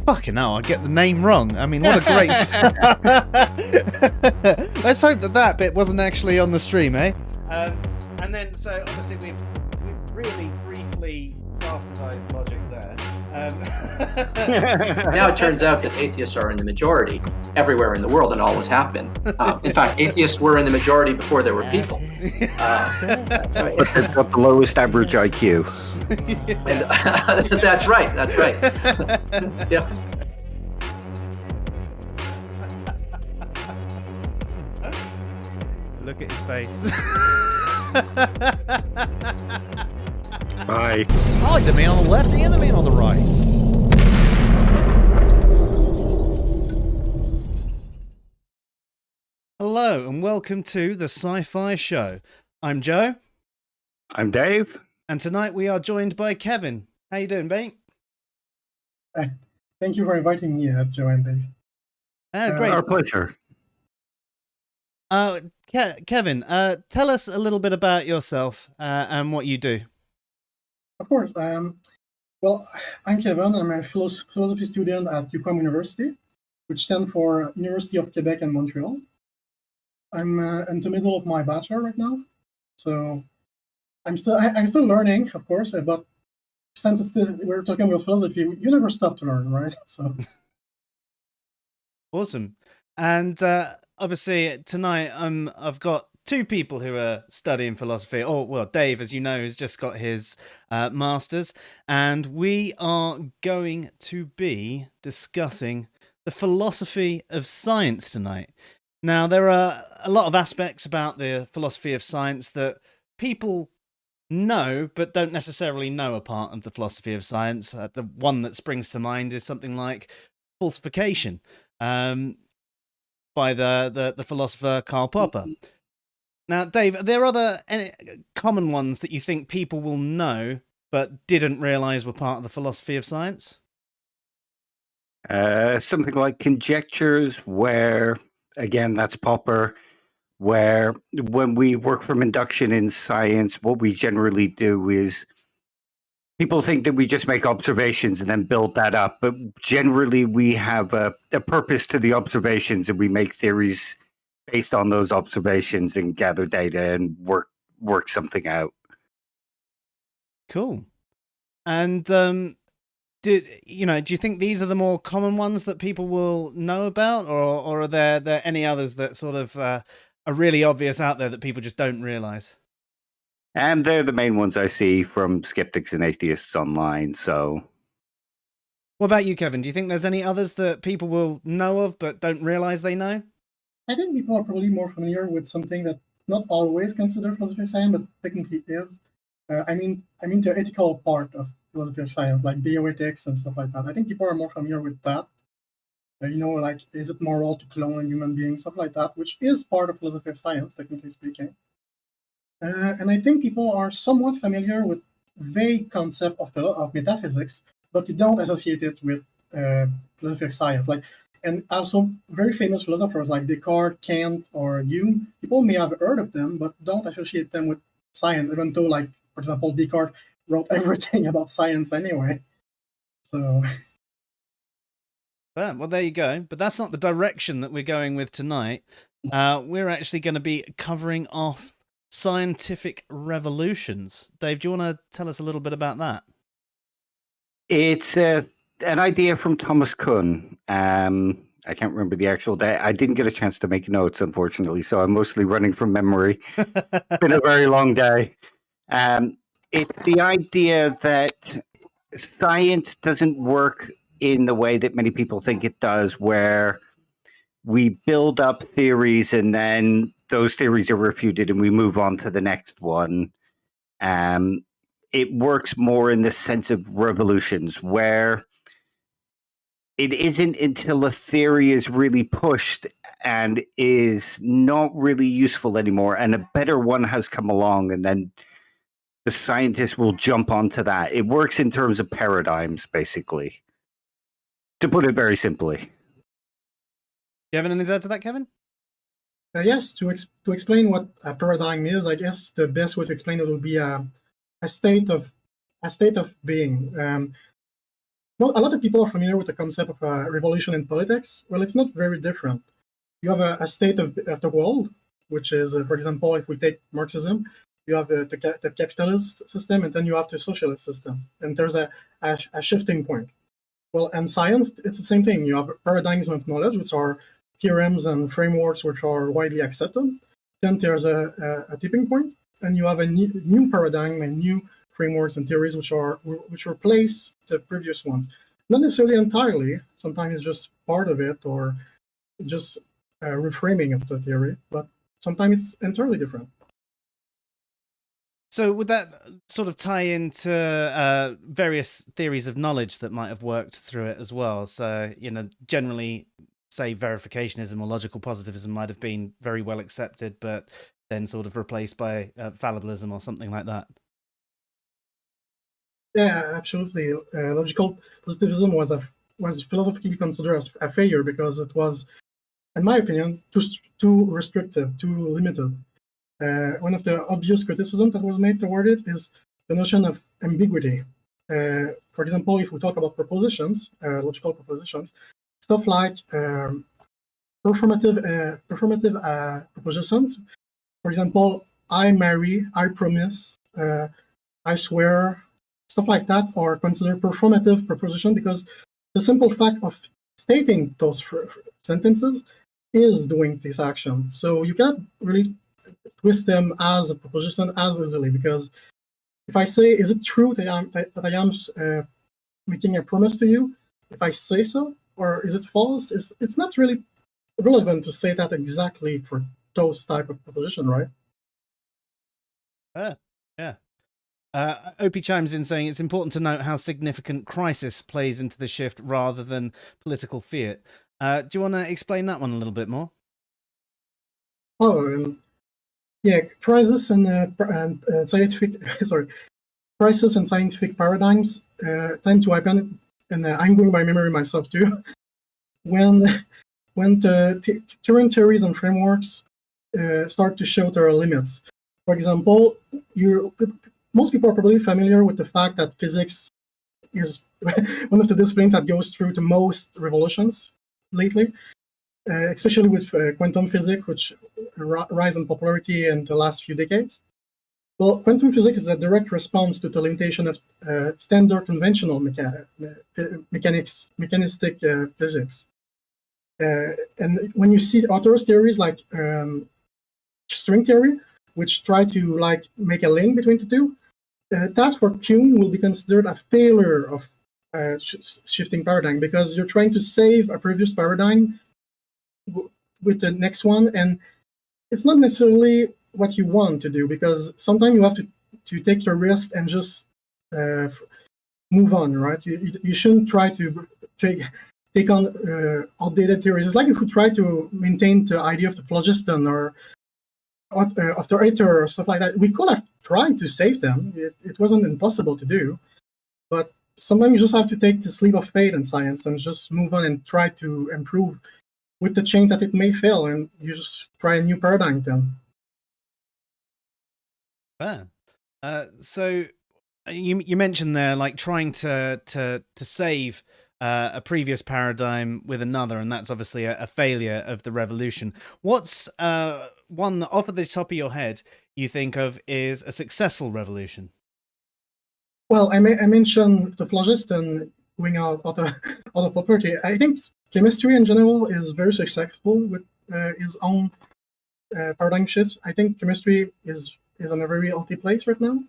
Fucking hell, I get the name wrong. I mean, what a great start. Let's hope that bit wasn't actually on the stream, eh? And then, so obviously we've really briefly bastardized logic there. Now it turns out that atheists are in the majority everywhere in the world and always have been. In fact, atheists were in the majority before there were people. But they've got the lowest average IQ. And, that's right. That's right. Yeah. Look at his face. Bye. I like the man on the left and the man on the right. Hello and welcome to the Sci-Fi Show. I'm Joe. I'm Dave. And tonight we are joined by Kevin. How you doing, mate? Thank you for inviting me, Joe and Dave. Great. Our pleasure. Kevin, tell us a little bit about yourself and what you do. Of course. Well, I'm Kevin. I'm a philosophy student at UQAM University, which stands for University of Quebec and Montreal. I'm in the middle of my bachelor right now, so I'm still learning, of course. But since we're talking about philosophy, you never stop to learn, right? So awesome. And obviously tonight I've got two people who are studying philosophy. Oh, well, Dave, as you know, has just got his master's, and we are going to be discussing the philosophy of science tonight. Now, there are a lot of aspects about the philosophy of science that people know, but don't necessarily know a part of the philosophy of science. The one that springs to mind is something like falsification by the philosopher Karl Popper. Now, Dave, are there any common ones that you think people will know but didn't realise were part of the philosophy of science? Something like conjectures, where, again, that's Popper, where when we work from induction in science, what we generally do is people think that we just make observations and then build that up, but generally we have a purpose to the observations and we make theories based on those observations and gather data and work something out. Cool. And do you think these are the more common ones that people will know about, or are there any others that sort of are really obvious out there that people just don't realize? And they're the main ones I see from skeptics and atheists online. So, what about you, Kevin? Do you think there's any others that people will know of but don't realize they know? I think people are probably more familiar with something that's not always considered philosophy of science, but technically is. I mean the ethical part of philosophy of science, like bioethics and stuff like that. I think people are more familiar with that. Like, is it moral to clone a human being, stuff like that, which is part of philosophy of science, technically speaking. And I think people are somewhat familiar with vague concept of metaphysics, but they don't associate it with philosophy of science. And also very famous philosophers like Descartes, Kant, or Hume, people may have heard of them, but don't associate them with science, even though, like, for example, Descartes wrote everything about science anyway. So... Well, there you go. But that's not the direction that we're going with tonight. We're actually going to be covering off scientific revolutions. Dave, do you want to tell us a little bit about that? It's an idea from Thomas Kuhn. I can't remember the actual day. I didn't get a chance to make notes, unfortunately, so I'm mostly running from memory. It's been a very long day. It's the idea that science doesn't work in the way that many people think it does, where we build up theories and then those theories are refuted and we move on to the next one. It works more in the sense of revolutions, where it isn't until a theory is really pushed and is not really useful anymore and a better one has come along, and then the scientists will jump onto that. It works in terms of paradigms, basically, to put it very simply. Do you have anything to add to that, Kevin? Yes, to explain what a paradigm is, I guess the best way to explain it would be a state of being. well, a lot of people are familiar with the concept of a revolution in politics. Well, it's not very different. You have a state of the world, which is, for example, if we take Marxism, you have the capitalist system, and then you have the socialist system, and there's a shifting point. Well, in science, it's the same thing. You have paradigms of knowledge, which are theorems and frameworks which are widely accepted. Then there's a tipping point, and you have a new paradigm and new frameworks and theories which replace the previous ones. Not necessarily entirely. Sometimes it's just part of it, or just reframing of the theory, but sometimes it's entirely different. So would that sort of tie into various theories of knowledge that might have worked through it as well? So, generally, say verificationism or logical positivism might have been very well accepted, but then sort of replaced by fallibilism or something like that. Yeah, absolutely. Logical positivism was philosophically considered as a failure because it was, in my opinion, too restrictive, too limited. One of the obvious criticisms that was made toward it is the notion of ambiguity. For example, if we talk about propositions, logical propositions, stuff like performative propositions. For example, I marry, I promise, I swear, stuff like that are considered performative proposition because the simple fact of stating those sentences is doing this action. So you can't really twist them as a proposition as easily, because if I say, is it true that I am making a promise to you? If I say so, or is it false? It's not really relevant to say that exactly for those type of proposition, right? Yeah. Opie chimes in saying it's important to note how significant crisis plays into the shift rather than political fiat. Do you want to explain that one a little bit more? Oh, yeah, crisis and scientific crisis and scientific paradigms tend to happen, and I'm going by memory myself too. when the current theories and frameworks start to show their limits. For example, most people are probably familiar with the fact that physics is one of the disciplines that goes through the most revolutions lately, especially with quantum physics, which rise in popularity in the last few decades. Well, quantum physics is a direct response to the limitation of standard conventional mechanistic physics. And when you see authors' theories like string theory, which try to make a link between the two, that's for Kuhn will be considered a failure of shifting paradigm, because you're trying to save a previous paradigm with the next one, and it's not necessarily what you want to do, because sometimes you have to take your risk and just move on, right? You shouldn't try to take on outdated theories. It's like if we try to maintain the idea of the phlogiston or after AiR or stuff like that. We could have tried to save them. It wasn't impossible to do, but sometimes you just have to take this leap of faith in science and just move on and try to improve with the chance that it may fail, and you just try a new paradigm then. So you mentioned there, like, trying to save a previous paradigm with another, and that's obviously a failure of the revolution. What's one that off of the top of your head you think of is a successful revolution? Well, I mentioned the phlogiston going out of property. I think chemistry in general is very successful with its own paradigm shifts. I think chemistry is in a very healthy place right now,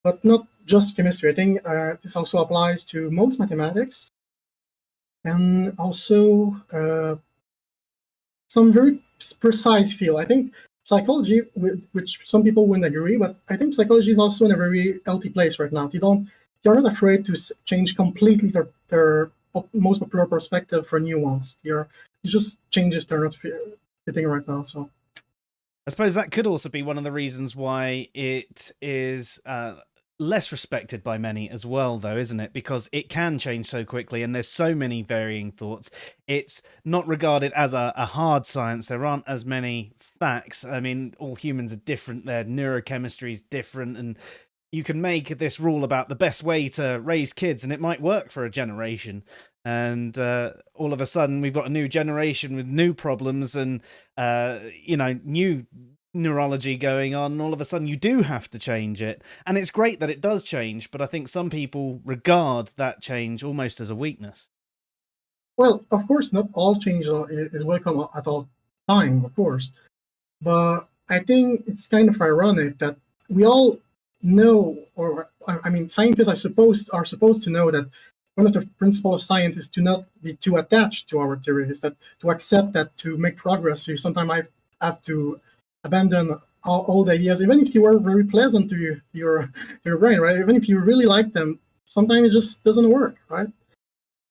but not just chemistry. I think this also applies to most mathematics, and also some very precise field. I think psychology, which some people wouldn't agree, but I think psychology is also in a very healthy place right now. They're not afraid to change completely their most popular perspective for new ones. It just changes they're not fitting right now. So I suppose that could also be one of the reasons why it is less respected by many as well, though, isn't it? Because it can change so quickly and there's so many varying thoughts. It's not regarded as a hard science. There aren't as many facts. I mean, all humans are different. Their neurochemistry is different, and you can make this rule about the best way to raise kids, and it might work for a generation. And all of a sudden, we've got a new generation with new problems and, new neurology going on. And all of a sudden, you do have to change it. And it's great that it does change, but I think some people regard that change almost as a weakness. Well, of course, not all change is welcome at all time, of course. But I think it's kind of ironic that we all know, or I mean, scientists are supposed to know that one of the principles of science is to not be too attached to our theories, that to accept that to make progress, you sometimes have to abandon all the ideas, even if they were very pleasant to your brain, right? Even if you really like them, sometimes it just doesn't work, right?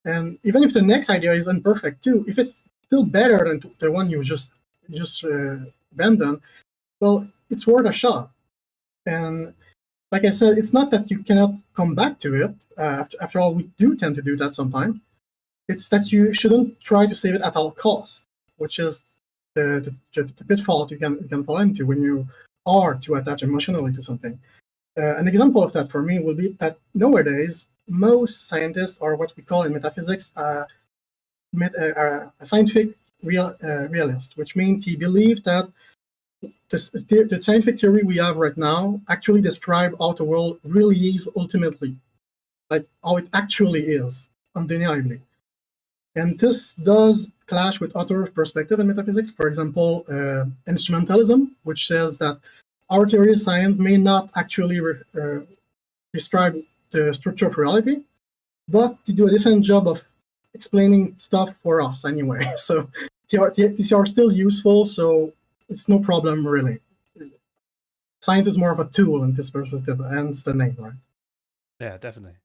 And even if the next idea is imperfect too, if it's still better than the one you just abandoned, well, it's worth a shot. And like I said, it's not that you cannot come back to it. After all, we do tend to do that sometimes. It's that you shouldn't try to save it at all costs, which is the pitfall you can fall into when you are too attached emotionally to something. An example of that for me will be that nowadays, most scientists are what we call in metaphysics a scientific realist, which means he believes that the scientific theory we have right now actually describe how the world really is ultimately, like how it actually is, undeniably. And this does clash with other perspectives in metaphysics. For example, instrumentalism, which says that our theory of science may not actually describe the structure of reality, but they do a decent job of explaining stuff for us anyway. So these are still useful, so it's no problem, really. Science is more of a tool in this perspective, hence the name, right? Yeah, definitely.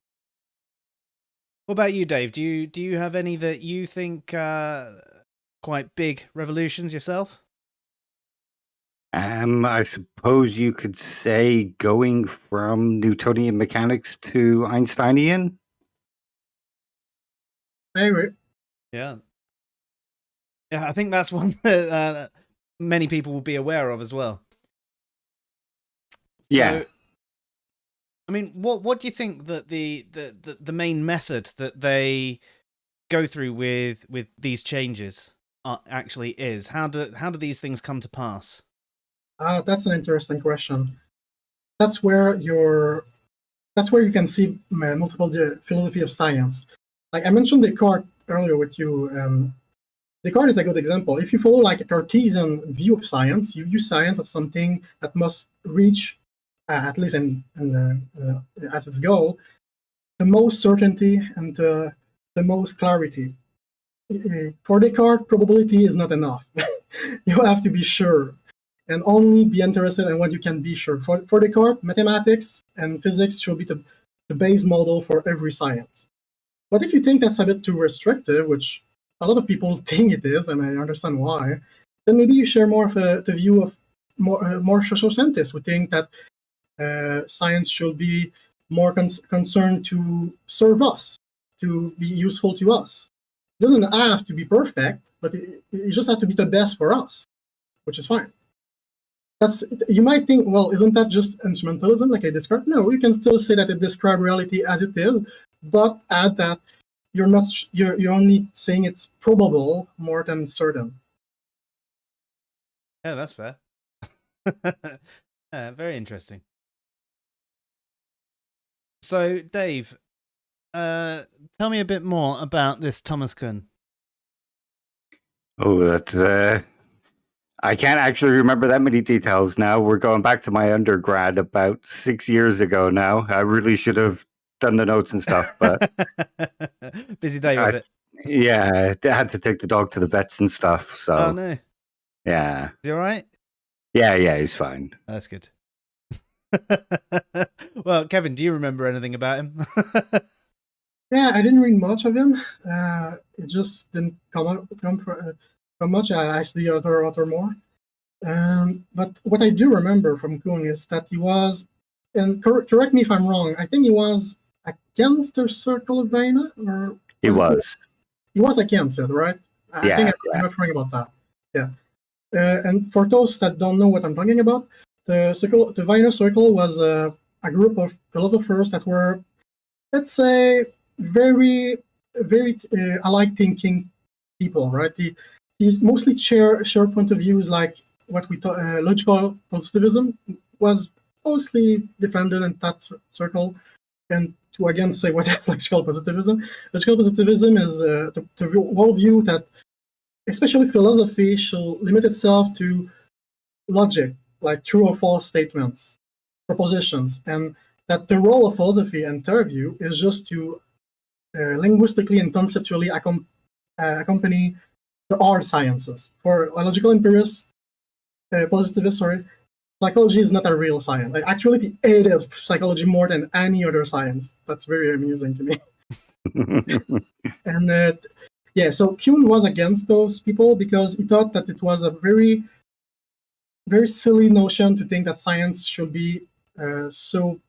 What about you, Dave? Do you have any that you think quite big revolutions yourself? I suppose you could say going from Newtonian mechanics to Einsteinian. I agree. Yeah, I think that's one that many people will be aware of as well. Yeah. So, I mean, what do you think that the main method that they go through with these changes actually is? How do these things come to pass? That's an interesting question. That's where you can see multiple philosophy of science. Like I mentioned Descartes earlier with you. Descartes is a good example. If you follow like a Cartesian view of science, you view science as something that must reach, at least as its goal, the most certainty and the most clarity. For Descartes, probability is not enough. You have to be sure and only be interested in what you can be sure. For Descartes, mathematics and physics should be the base model for every science. But if you think that's a bit too restrictive, which a lot of people think it is, and I understand why, then maybe you share more of the view of more social scientists who think that science should be more concerned to serve us, to be useful to us. It doesn't have to be perfect, but it just has to be the best for us, which is fine. You might think, well, isn't that just instrumentalism like I described? No, you can still say that it describes reality as it is, but add that you're only saying it's probable more than certain. Yeah, that's fair. Very interesting. So, Dave, tell me a bit more about this Thomas Kuhn. Oh, that I can't actually remember that many details now. We're going back to my undergrad about 6 years ago now. I really should have done the notes and stuff, but busy day, was it? Yeah, I had to take the dog to the vets and stuff. So, oh no, yeah, is he all right? Yeah, he's fine. That's good. Well, Kevin, do you remember anything about him? Yeah, I didn't read much of him. It just didn't come much. I asked the other author more. But what I do remember from Kuhn is that he was, and correct me if I'm wrong, I think he was against the Circle of Vienna, or He was. He was against it, right? I think I'm not wrong about that. Yeah. And for those that don't know what I'm talking about, the Vienna Circle was a group of philosophers that were, let's say, very, very alike thinking people, right? They mostly share point of views like what we thought logical positivism was mostly defended in that circle. And to again say what is logical positivism, logical positivism is the worldview that, especially philosophy, should limit itself to logic, like true or false statements, propositions, and that the role of philosophy, in their view, is just to linguistically and conceptually accompany the hard sciences. For a logical empiricist, positivist, psychology is not a real science. Like, actually, it is psychology more than any other science. That's very amusing to me. And yeah, so Kuhn was against those people because he thought that it was a very, very silly notion to think that science should be so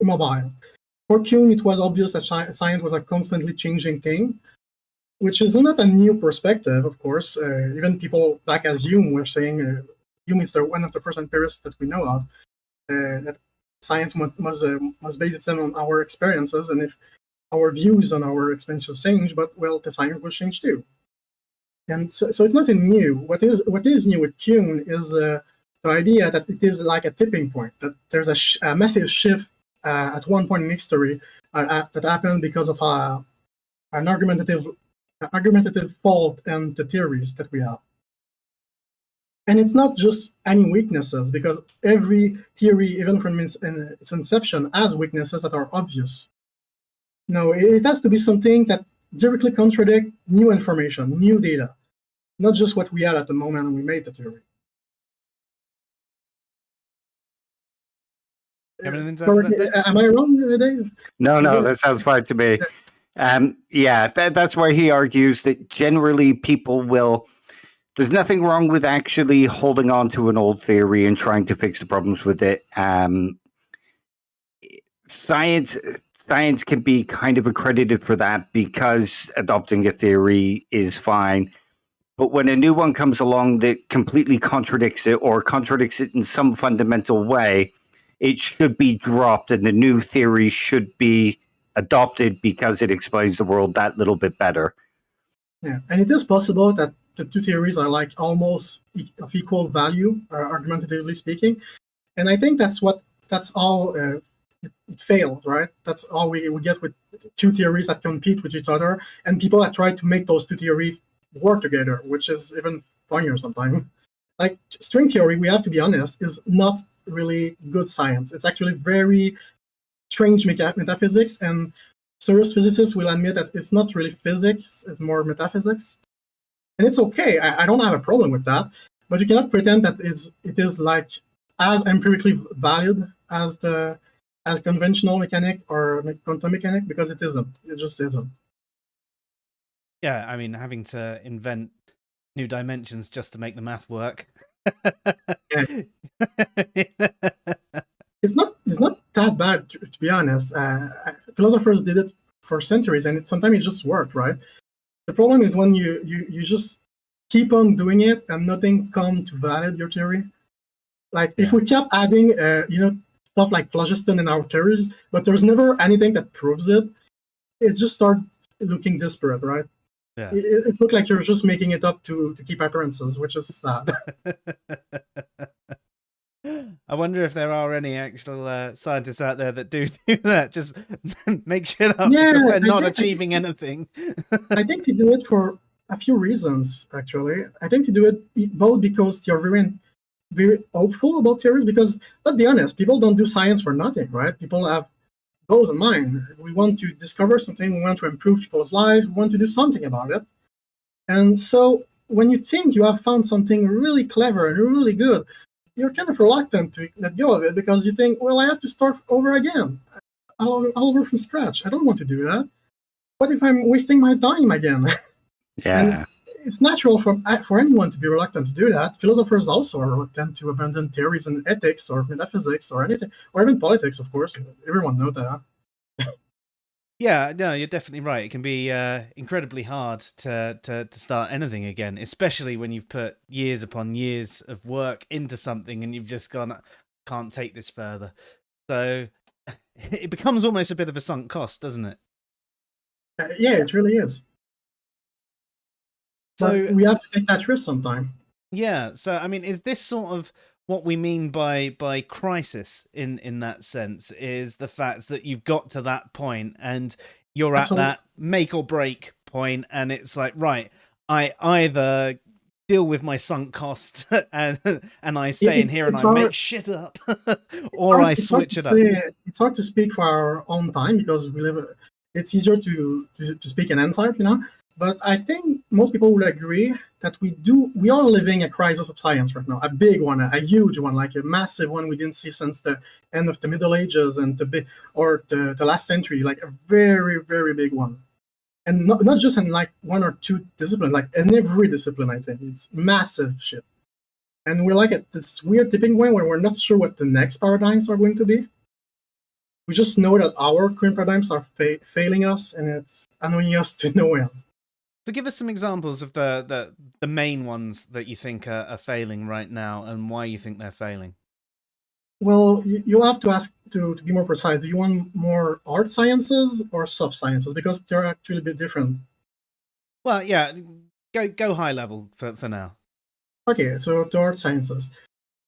immobile. For Kuhn, it was obvious that science was a constantly changing thing, which is not a new perspective, of course. Even people back as Hume were saying, Hume is one of the first empiricists that we know of, that science must base itself on our experiences, and if our views on our experiences change, but well, the science will change too. And so it's nothing new. What is new with Kuhn is the idea that it is like a tipping point, that there's a massive shift at one point in history that happened because of an argumentative fault in the theories that we have. And it's not just any weaknesses, because every theory, even from its inception, has weaknesses that are obvious. No, it has to be something that directly contradicts new information, new data, not just what we had at the moment when we made the theory. Am I wrong, Dave? No, that sounds fine to me. Yeah, that's why he argues that generally people will. There's nothing wrong with actually holding on to an old theory and trying to fix the problems with it. Science can be kind of accredited for that because adopting a theory is fine. But when a new one comes along that completely contradicts it or contradicts it in some fundamental way, it should be dropped and the new theory should be adopted because it explains the world that little bit better. Yeah, and it is possible that the two theories are like almost of equal value, argumentatively speaking. And I think that's how it failed, right? That's all we get with two theories that compete with each other, and people that try to make those two theories work together, which is even funnier sometimes. Like string theory, we have to be honest, is not really good science. It's actually very strange metaphysics, and serious physicists will admit that it's not really physics, it's more metaphysics. And it's okay, I don't have a problem with that, but you cannot pretend that it is like as empirically valid as conventional mechanic or quantum mechanic, because it isn't. It just isn't. Yeah, I mean, having to invent new dimensions just to make the math work. It's not that bad, to be honest. Philosophers did it for centuries, and sometimes it just worked, right? The problem is when you just keep on doing it and nothing comes to validate your theory. Like if we kept adding, stuff like phlogiston in our theories, but there's never anything that proves it, it just starts looking disparate, right? Yeah. It looked like you're just making it up to keep appearances, which is sad. I wonder if there are any actual scientists out there that do that, just make shit up because they're not achieving anything. I think they do it for a few reasons, actually. I think they do it both because they're very, very hopeful about theories, because, let's be honest, people don't do science for nothing, right? People have goals in mind. We want to discover something, we want to improve people's lives, we want to do something about it. And so when you think you have found something really clever and really good, you're kind of reluctant to let go of it because you think, well, I have to start over again, all over from scratch. I don't want to do that. What if I'm wasting my time again? Yeah. And it's natural for anyone to be reluctant to do that. Philosophers also are reluctant to abandon theories in ethics or metaphysics or anything, or even politics, of course. Everyone knows that. Yeah, no, you're definitely right. It can be incredibly hard to start anything again, especially when you've put years upon years of work into something and you've just gone, can't take this further. So it becomes almost a bit of a sunk cost, doesn't it? Yeah, it really is. So But we have to take that risk sometime. yeah. So I mean, is this sort of what we mean by crisis in that sense? Is the fact that you've got to that point and you're Absolutely. at that make or break point, and it's like, right, I either deal with my sunk cost and I stay in here and I make shit up, or I switch it up. It's hard to speak for our own time because we live. It's easier to speak in hindsight, you know. But I think most people will agree that we are living a crisis of science right now, a big one, a huge one, like a massive one we didn't see since the end of the Middle Ages and the last century, like a very, very big one. And not just in like one or two disciplines, like in every discipline, I think it's massive shit. And we're like at this weird tipping point where we're not sure what the next paradigms are going to be. We just know that our current paradigms are failing us, and it's annoying us to no end. So give us some examples of the main ones that you think are failing right now, and why you think they're failing. Well, you'll have to ask to be more precise. Do you want more art sciences or soft sciences? Because they're actually a bit different. Well, yeah, go high level for now. Okay, so to art sciences.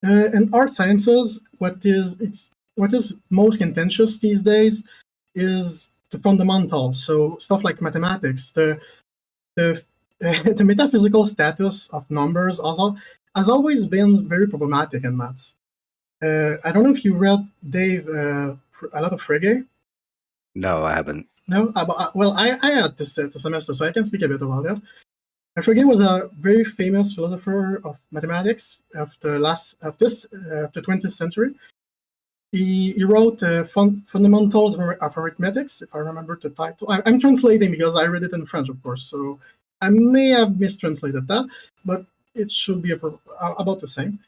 In art sciences, what is most contentious these days is the fundamentals. So stuff like mathematics, the metaphysical status of numbers has always been very problematic in maths. I don't know if you read, Dave, a lot of Frege. No, I haven't. No? Well, I had this semester, so I can speak a bit about it. Frege was a very famous philosopher of mathematics of the 20th century. He wrote Fundamentals of Arithmetics, if I remember the title. I'm translating because I read it in French, of course, so I may have mistranslated that, but it should be about the same.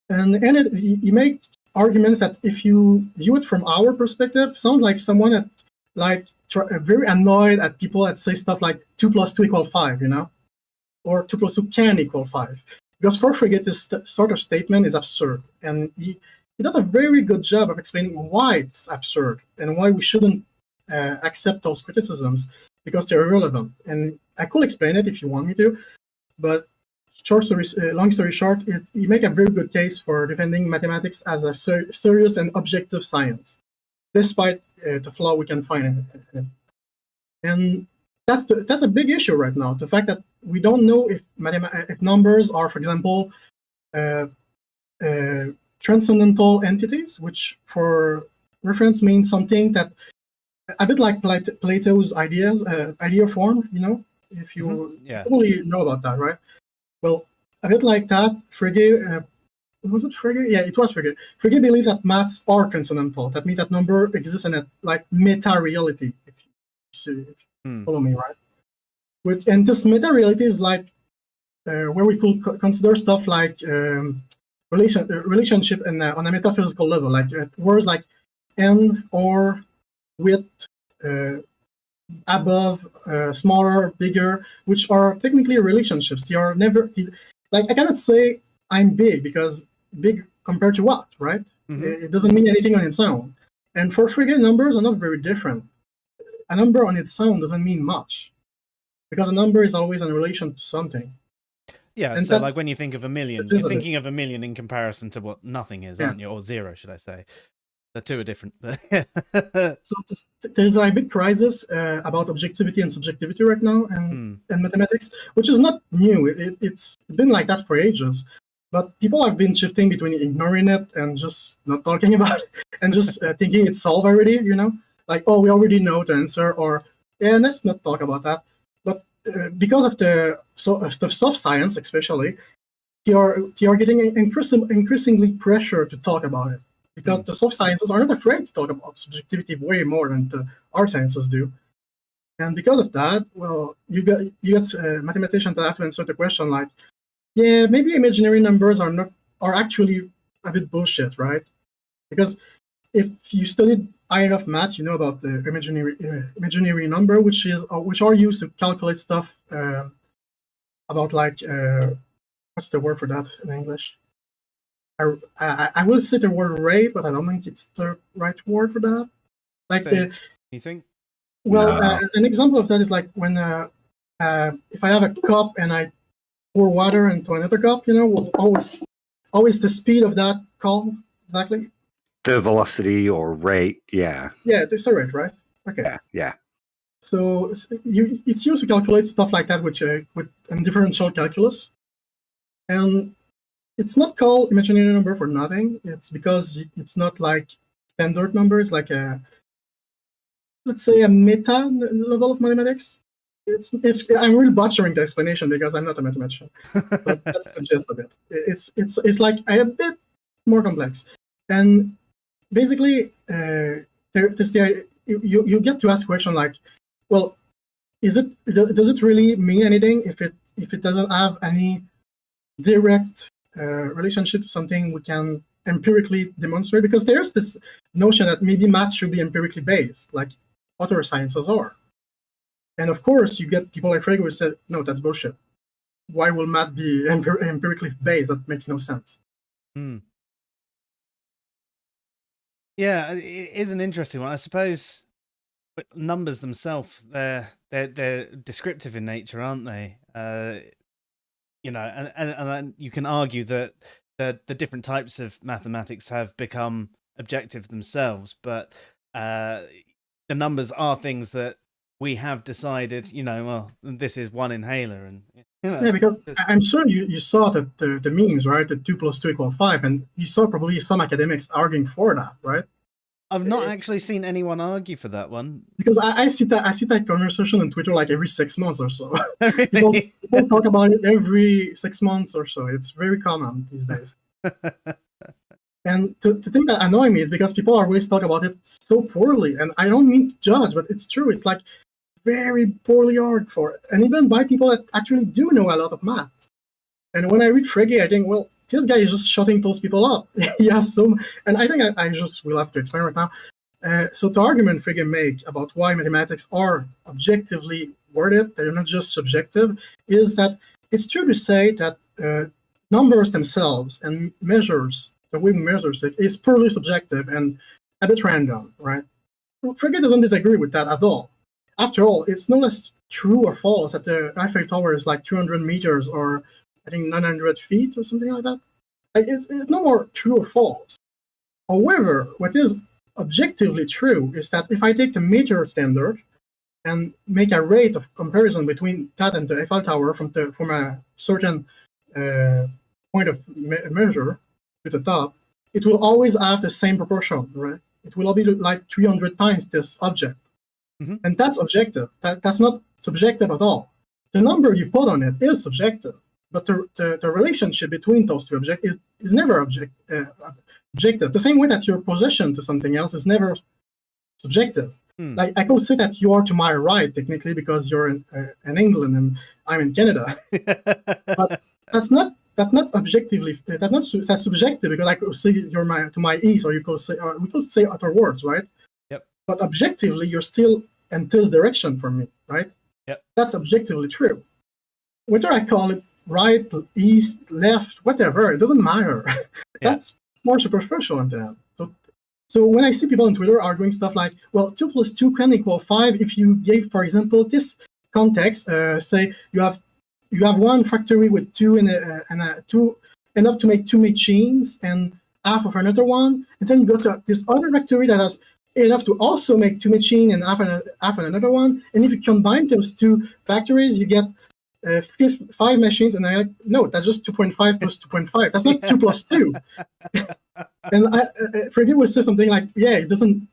And he made arguments that, if you view it from our perspective, sound like someone that very annoyed at people that say stuff like 2 + 2 = 5, you know, or 2 + 2 can equal 5. Because for Frege, this sort of statement is absurd, and he does a very good job of explaining why it's absurd and why we shouldn't accept those criticisms because they're irrelevant. And I could explain it if you want me to, but long story short, you make a very good case for defending mathematics as a serious and objective science, despite the flaw we can find in it. And that's a big issue right now. The fact that we don't know if numbers are, for example, transcendental entities, which for reference means something that a bit like Plato's idea form, you know, if you probably know about that, right? Well, a bit like that, Frege, was it Frege? Yeah, it was Frege. Frege believed that maths are transcendental. That means that number exists in a meta-reality, if you follow me, right? And this meta-reality is like where we could consider stuff like relationship on a metaphysical level, like words like n or width, above, smaller, bigger, which are technically relationships. They are never like, I cannot say I'm big because big compared to what, right? Mm-hmm. It doesn't mean anything on its own. And for Frege, numbers are not very different. A number on its own doesn't mean much because a number is always in relation to something. Yeah, and so like when you think of a million, you're thinking of a million in comparison to what nothing is, aren't you? Or zero, should I say. The two are different. So there's a big crisis about objectivity and subjectivity right now in mathematics, which is not new. It's been like that for ages. But people have been shifting between ignoring it and just not talking about it and just thinking it's solved already, you know? Like, oh, we already know the answer, or, yeah, let's not talk about that. But because of the soft science, especially, they are getting increasingly pressure to talk about it. Because the soft sciences are not afraid to talk about subjectivity way more than the art sciences do. And because of that, well, you get mathematicians that have to answer the question like, yeah, maybe imaginary numbers are actually a bit bullshit, right? Because if you studied high enough math, you know about the imaginary number, which are used to calculate stuff about like what's the word for that in English? I will say the word ray, but I don't think it's the right word for that. Like you think? Well, No. an example of that is like when if I have a cup and I pour water into another cup, always the speed of that cup, exactly. The velocity or rate, yeah. Yeah, it's the rate, right? Okay. Yeah. So it's used to calculate stuff like that with differential calculus, and it's not called imaginary number for nothing. It's because it's not like standard numbers, like let's say a meta level of mathematics. I'm really butchering the explanation because I'm not a mathematician, but that's the gist of it. It's like a bit more complex, and basically, you get to ask a question like, well, does it really mean anything if it doesn't have any direct relationship to something we can empirically demonstrate? Because there's this notion that maybe math should be empirically based, like other sciences are. And of course, you get people like Frege who said, no, that's bullshit. Why will math be empirically based? That makes no sense. Yeah, it is an interesting one. I suppose numbers themselves, they're descriptive in nature, aren't they? And you can argue that the different types of mathematics have become objective themselves, but the numbers are things that we have decided, well, this is one inhaler, and yeah, because I'm sure you saw that the memes, right? The 2 + 2 = 5, and you saw probably some academics arguing for that, right? I've not actually seen anyone argue for that one, because I see that conversation on Twitter like every 6 months or so. Really? people talk about it every 6 months or so. It's very common these days. And the thing that annoys me is because people always talk about it so poorly, and I don't mean to judge, but it's true. It's like very poorly argued for, and even by people that actually do know a lot of math. And when I read Frege, I think, well, this guy is just shutting those people up. Yes, and I think I just will have to explain right now. So the argument Frege make about why mathematics are objectively worth it, they're not just subjective, is that it's true to say that numbers themselves and measures, the way we measure it, is purely subjective and a bit random, right? Frege doesn't disagree with that at all. After all, it's no less true or false that the Eiffel Tower is like 200 meters or I think 900 feet or something like that. It's no more true or false. However, what is objectively true is that if I take the meter standard and make a rate of comparison between that and the Eiffel Tower from a certain point of measure to the top, it will always have the same proportion, right? It will all be like 300 times this object. Mm-hmm. And that's objective. That's not subjective at all. The number you put on it is subjective, but the relationship between those two objects is never objective. The same way that your possession to something else is never subjective. Like I could say that you are to my right technically because you're in England and I'm in Canada, but that's objectively that's subjective because I could say you're to my east, or we could say other words, right? Yep. But objectively, you're still in this direction from me, right? Yep. That's objectively true. Whether I call it right, east, left, whatever, it doesn't matter. That's more superficial in the end. So when I see people on Twitter arguing stuff like, well, 2 + 2 can equal 5 if you gave, for example, this context, say you have one factory with two and two enough to make 2 machines and half of another one, and then you go to this other factory that has enough to also make 2 machines and half another one, and if you combine those 2 factories, you get 5 machines, and I'm like, no, that's just 2.5 plus 2.5. That's not 2 + 2. And Frege will say something like, yeah, it doesn't.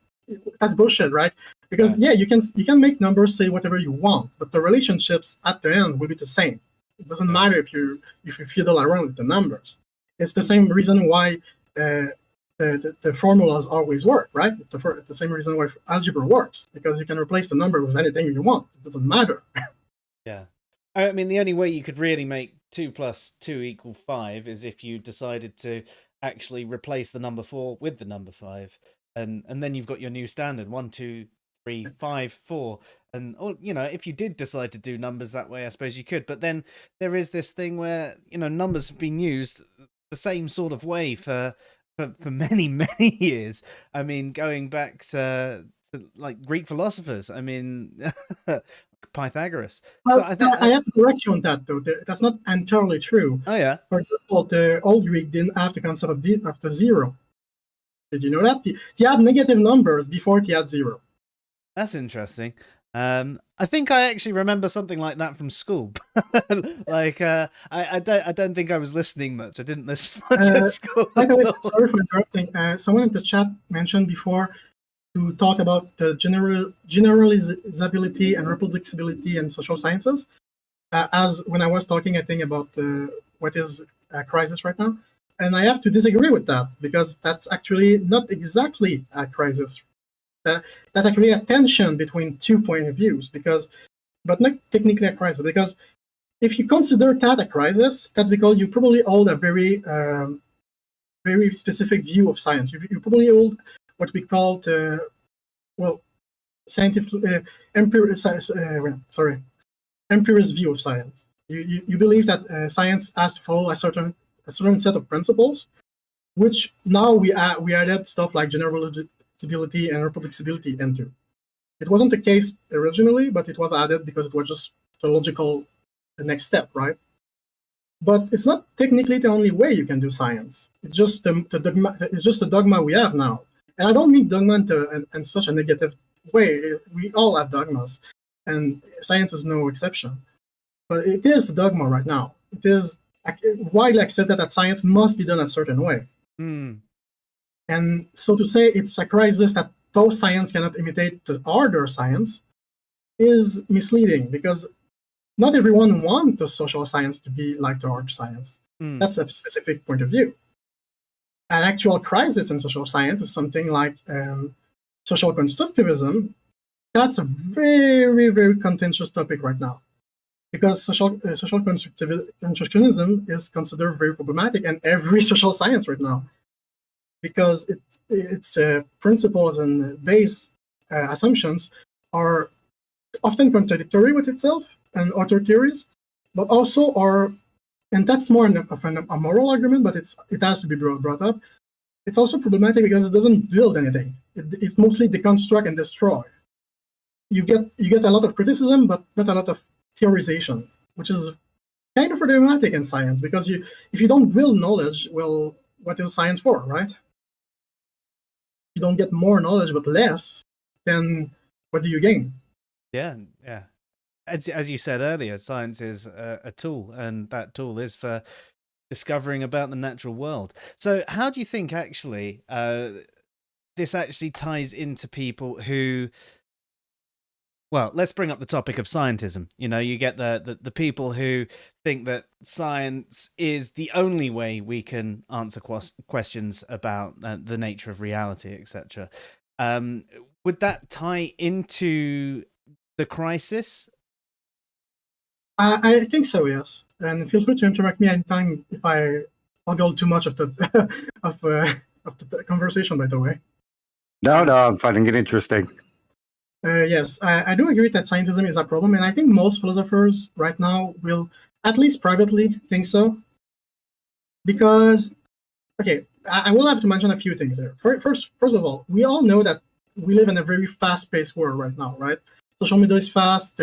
That's bullshit, right? Because you can make numbers say whatever you want, but the relationships at the end will be the same. It doesn't matter if you fiddle around with the numbers. It's the same reason why the formulas always work, right? It's the same reason why algebra works, because you can replace the number with anything you want. It doesn't matter. Yeah. I mean, the only way you could really make 2 + 2 = 5 is if you decided to actually replace the number 4 with the number 5, and then you've got your new standard 1, 2, 3, 5, 4. And if you did decide to do numbers that way, I suppose you could. But then there is this thing where numbers have been used the same sort of way for many, many years. I mean, going back to like Greek philosophers. I mean, Pythagoras. Well, So I think, I have to correct you on that, though. That's not entirely true. oh yeah, For example, the Old Greek didn't have the concept of after zero. Did you know that? They had negative numbers before they had zero. that's interesting. I think I actually remember something like that from school. Like, I don't think I was listening much. I didn't listen much at school. By the way, at all. sorry for interrupting. Someone in the chat mentioned before to talk about the generalizability and reproducibility in social sciences. As when I was talking, I think about what is a crisis right now, and I have to disagree with that because that's actually not exactly a crisis. That's actually a tension between 2 point of views, but not technically a crisis. Because if you consider that a crisis, that's because you probably hold a very, very specific view of science. You probably hold what we call scientific empirist view of science. You believe that science has to follow a certain set of principles, which now we added stuff like generalizability and reproducibility into. It wasn't the case originally, but it was added because it was just the logical next step, right? But it's not technically the only way you can do science. It's just the dogma we have now. And I don't mean dogma in such a negative way. We all have dogmas, and science is no exception. But it is the dogma right now. It is widely accepted that science must be done a certain way. Hmm. And so to say it's a crisis that those science cannot imitate the harder science is misleading, because not everyone wants the social science to be like the hard science. Hmm. That's a specific point of view. An actual crisis in social science is something like social constructivism. That's a very, very contentious topic right now, because social constructivism is considered very problematic in every social science right now, because its principles and base assumptions are often contradictory with itself and other theories, but also are, and that's more of a moral argument, but it has to be brought up. It's also problematic because it doesn't build anything. It's mostly deconstruct and destroy. You get a lot of criticism, but not a lot of theorization, which is kind of problematic in science, because if you don't build knowledge, well, what is science for, right? You don't get more knowledge but less, then what do you gain? Yeah. As you said earlier, science is a tool, and that tool is for discovering about the natural world. So how do you think actually this actually ties into people who, well, let's bring up the topic of scientism. You know, you get the people who think that science is the only way we can answer questions about the nature of reality, etc. Would that tie into the crisis? I think so, yes. And feel free to interrupt me anytime if I hoggle too much of the of the conversation, by the way. No, I'm finding it interesting. Yes, I do agree that scientism is a problem, and I think most philosophers right now will, at least privately, think so. Because, okay, I will have to mention a few things there. First of all, we all know that we live in a very fast-paced world right now, right? Social media is fast,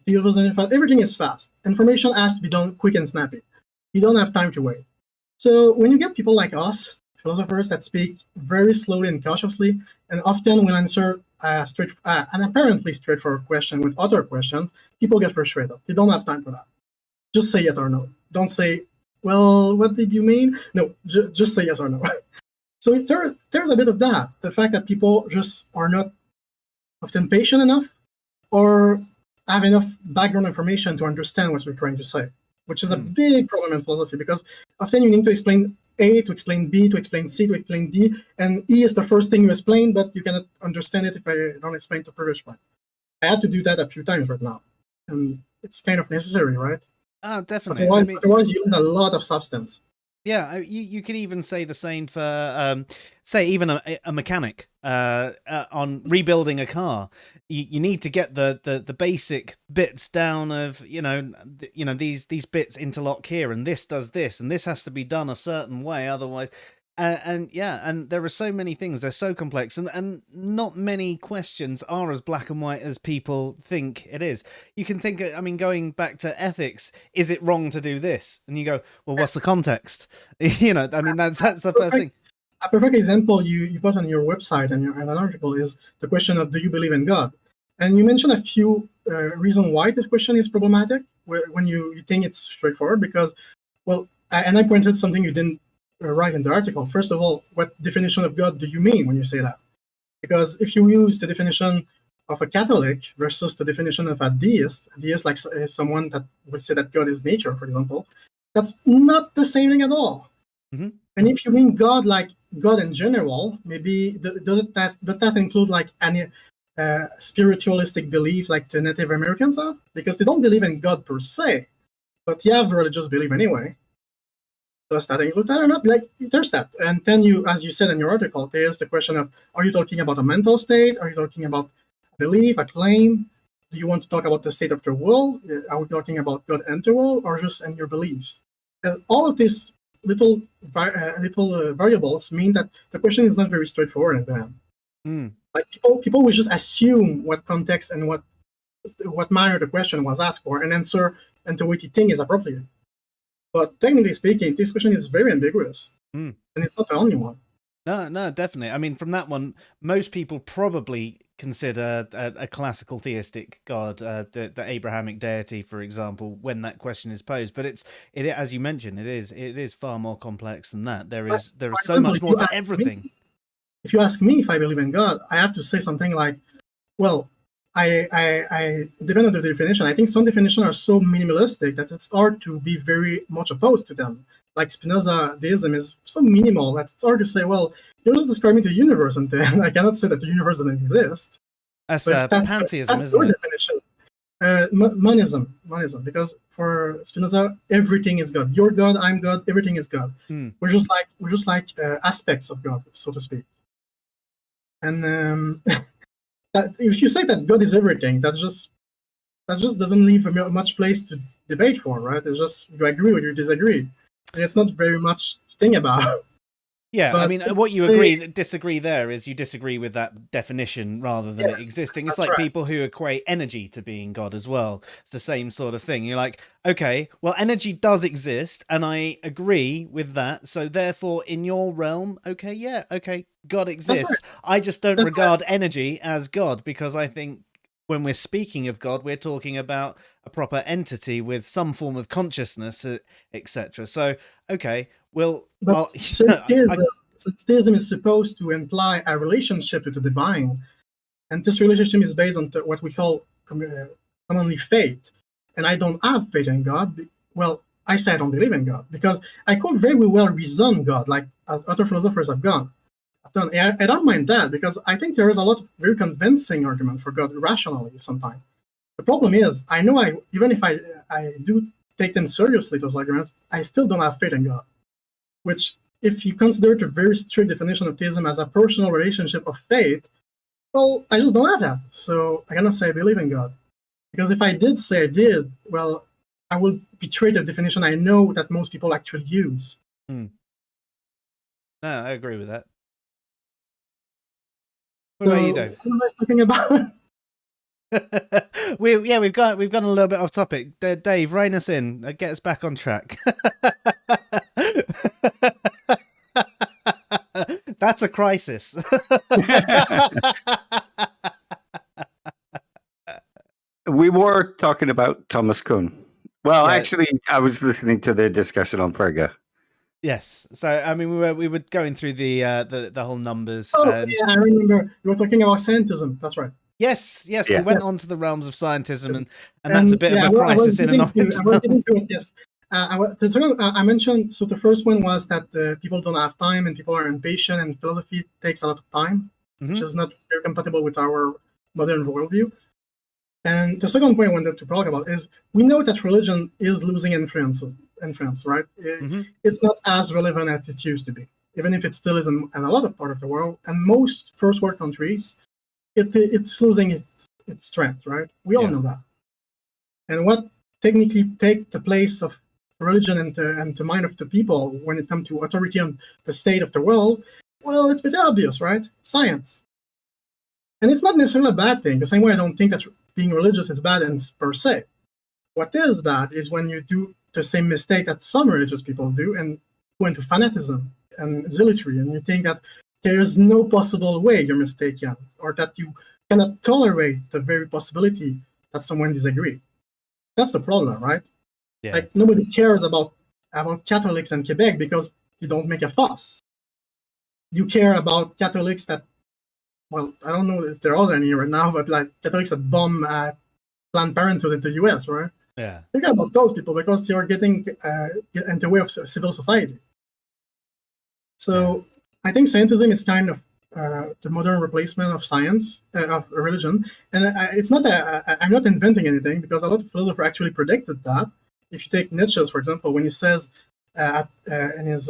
everything is fast. Information has to be done quick and snappy. You don't have time to wait. So when you get people like us, philosophers that speak very slowly and cautiously, and often will answer an apparently straightforward question with other questions, people get frustrated. They don't have time for that. Just say yes or no. Don't say, well, what did you mean? No, just say yes or no. So there's a bit of that. The fact that people just are not often patient enough or have enough background information to understand what you're trying to say, which is a big problem in philosophy, because often you need to explain A to explain B to explain C to explain D, and E is the first thing you explain, but you cannot understand it if I don't explain the previous one. I had to do that a few times right now, and it's kind of necessary, right? Oh, definitely. Otherwise you lose a lot of substance. Yeah, you could even say the same for, say, even a mechanic. on rebuilding a car. You need to get the basic bits down of these bits interlock here, and this does this, and this has to be done a certain way, otherwise. And there are so many things. They're so complex, and not many questions are as black and white as people think it is. You can think, I mean, going back to ethics, is it wrong to do this? And you go, well, what's the context? I mean, that's the first thing. A perfect example you put on your website and an article is the question of, do you believe in God? And you mentioned a few reasons why this question is problematic when you think it's straightforward, because, well, and I pointed something you didn't write in the article. First of all, what definition of God do you mean when you say that? Because if you use the definition of a Catholic versus the definition of a deist like someone that would say that God is nature, for example, that's not the same thing at all. Mm-hmm. And if you mean God like God in general, maybe does that include like any spiritualistic belief like the Native Americans have? Because they don't believe in God per se, but you have religious belief anyway. Does that include that or not? Like, there's that. And then you, as you said in your article, there's the question of, are you talking about a mental state? Are you talking about a belief, a claim? Do you want to talk about the state of the will? Are we talking about God and the will, or just in your beliefs? And all of these little variables mean that the question is not very straightforward at the end. Mm. Like people will just assume what context and what manner the question was asked for and answer and the way they think is appropriate. But technically speaking, this question is very ambiguous, and it's not the only one. No, definitely. I mean, from that one, most people probably consider a classical theistic God, the Abrahamic deity, for example, when that question is posed. But it as you mentioned, it is far more complex than that. There is so much more to everything. If you ask me if I believe in God, I have to say something like, well, I depend on the definition. I think some definitions are so minimalistic that it's hard to be very much opposed to them. Like Spinoza deism is so minimal that it's hard to say, well, you're just describing the universe, and then I cannot say that the universe doesn't exist. That's pantheism, that's isn't it? Definition. Monism, because for Spinoza, everything is God. You're God, I'm God, everything is God. We're just like aspects of God, so to speak. And that if you say that God is everything, that just doesn't leave much place to debate for, right? It's just you agree or you disagree, and it's not very much to think about. Yeah, but I mean, what you disagree there is you disagree with that definition rather than it existing. It's like people who equate energy to being God as well. It's the same sort of thing. You're like, okay, well, energy does exist, and I agree with that. So therefore, in your realm, okay, God exists. I just don't regard energy as God, because I think when we're speaking of God, we're talking about a proper entity with some form of consciousness, etc. So, okay, theism is supposed to imply a relationship to the divine, and this relationship is based on what we call commonly faith. And I don't have faith in God. Well, I say I don't believe in God because I could very well reason God, like other philosophers have done. I don't mind that because I think there is a lot of very convincing argument for God rationally sometimes. The problem is, I know even if I do take them seriously, those arguments, I still don't have faith in God. Which, if you consider the very strict definition of theism as a personal relationship of faith, well, I just don't have that. So I cannot say I believe in God. Because if I did say I did, well, I will betray the definition I know that most people actually use. No, I agree with that. What about you, Dave? What am I talking about? We've gone a little bit off topic. Dave, rein us in. Get us back on track. That's a crisis. We were talking about Thomas Kuhn. Well, actually, I was listening to the discussion on Frege. Yes. So, I mean, we were going through the whole numbers. Oh, yeah, I remember. You were talking about scientism. That's right. Yes. We went on to the realms of scientism, and that's a bit of a crisis in and of itself. Yes. I mentioned, so the first one was that people don't have time and people are impatient and philosophy takes a lot of time, which is not very compatible with our modern worldview. And the second point I wanted to talk about is we know that religion is losing influence, right? It's not as relevant as it used to be. even if it still is in a lot of part of the world, and most first world countries, it's losing its strength, right? We all know that. And what technically take the place of religion and the mind of the people when it comes to authority on the state of the world, well, it's pretty obvious, right? Science. And it's not necessarily a bad thing. The same way I don't think that being religious is bad per se. What is bad is when you do the same mistake that some religious people do and go into fanaticism and zealotry, and you think that there is no possible way you're mistaken, or that you cannot tolerate the very possibility that someone disagrees. That's the problem, right? Yeah. Like, nobody cares about Catholics in Quebec because you don't make a fuss. You care about Catholics that, well, I don't know if there are any right now, but like Catholics that bomb Planned Parenthood in the US, right? Yeah. You care about those people because they are getting in the way of civil society. So I think scientism is kind of the modern replacement of science, of religion. And it's not I'm not inventing anything, because a lot of philosophers actually predicted that. If you take Nietzsche, for example, when he says in his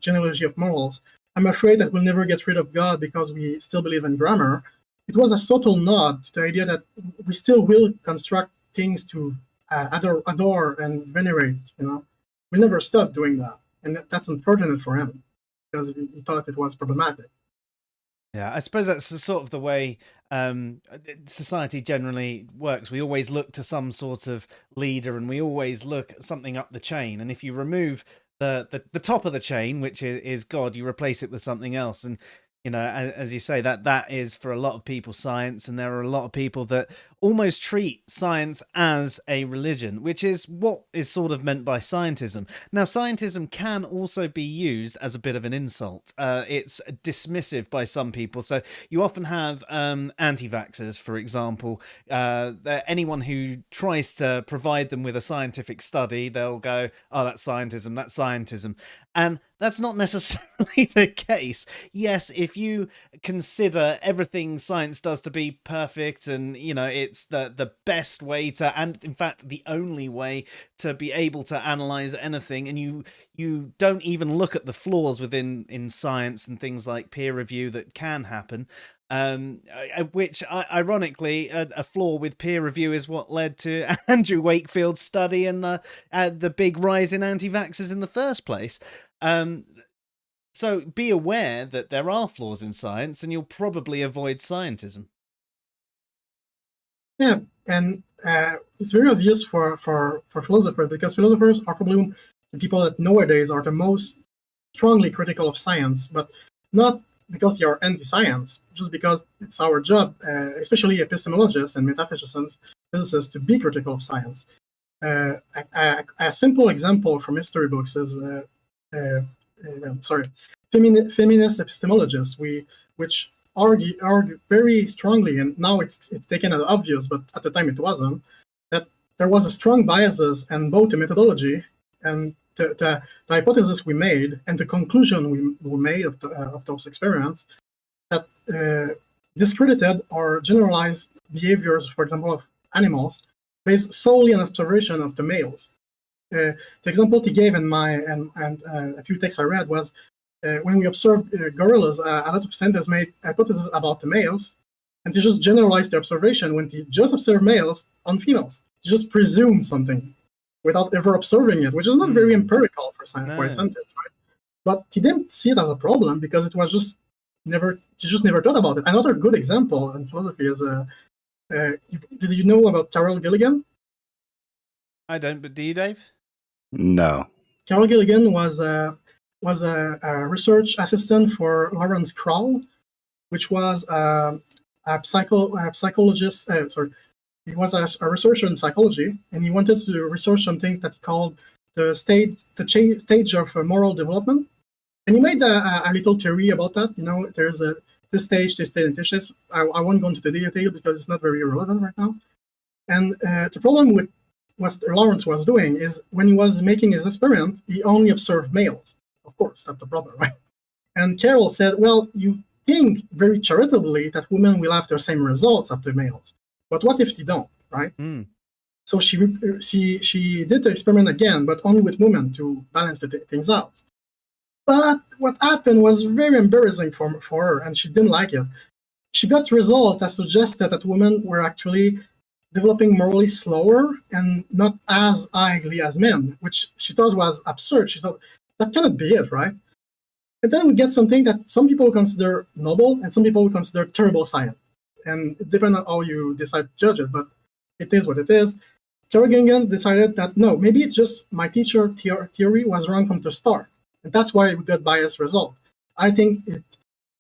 Genealogy of Morals, I'm afraid that we'll never get rid of God because we still believe in grammar. It was a subtle nod to the idea that we still will construct things to adore and venerate. We'll never stop doing that. And that's unfortunate for him, because he thought it was problematic. Yeah, I suppose that's sort of the way society generally works. We always look to some sort of leader, and we always look at something up the chain. And if you remove the top of the chain, which is God, you replace it with something else. And as you say, that is for a lot of people science, and there are a lot of people that almost treat science as a religion, which is what is sort of meant by scientism. Now, scientism can also be used as a bit of an insult. It's dismissive by some people. So you often have anti-vaxxers, for example. Anyone who tries to provide them with a scientific study, they'll go, oh, that's scientism, that's scientism. And that's not necessarily the case. Yes, if you consider everything science does to be perfect, and it's the best way to, and in fact the only way to be able to analyze anything, and you don't even look at the flaws in science and things like peer review that can happen, which ironically a flaw with peer review is what led to Andrew Wakefield's study and the big rise in anti-vaxxers in the first place. So be aware that there are flaws in science, and you'll probably avoid scientism. Yeah, and it's very obvious for philosophers, because philosophers are probably the people that nowadays are the most strongly critical of science, but not because they are anti-science, just because it's our job, especially epistemologists and metaphysicists, to be critical of science. A simple example from history books is feminist epistemologists, which argue very strongly, and now it's taken as obvious, but at the time it wasn't, that there was a strong biases in both the methodology and the hypothesis we made and the conclusion we made of those experiments, that discredited or generalized behaviors, for example, of animals, based solely on observation of the males. The example he gave in my and a few texts I read was when we observed gorillas, a lot of scientists made hypotheses about the males, and they just generalized the observation when they just observe males on females. They just presume something without ever observing it, which is not very empirical for a scientist, right? But he didn't see it as a problem because it was just he just never thought about it. Another good example in philosophy is did you know about Carol Gilligan? I don't, but do you, Dave? No. Carol Gilligan was a research assistant for Lawrence Krauss, which was a psychologist. He was a researcher in psychology, and he wanted to research something that he called the stage of moral development. And he made a little theory about that. There's this stage, and this stage. I won't go into the detail because it's not very relevant right now. And the problem with what Lawrence was doing is when he was making his experiment, he only observed males. Of course, that's the problem, right? And Carol said, well, you think very charitably that women will have the same results after males. But what if they don't, right? So she did the experiment again, but only with women to balance the things out. But what happened was very embarrassing for her, and she didn't like it. She got results that suggested that women were actually developing morally slower and not as highly as men, which she thought was absurd. She thought, that cannot be it, right? And then we get something that some people consider noble and some people consider terrible science. And it depends on how you decide to judge it, but it is what it is. Kerrigan decided that, no, maybe it's just my teacher theory was wrong from the start. And that's why we got biased result. I think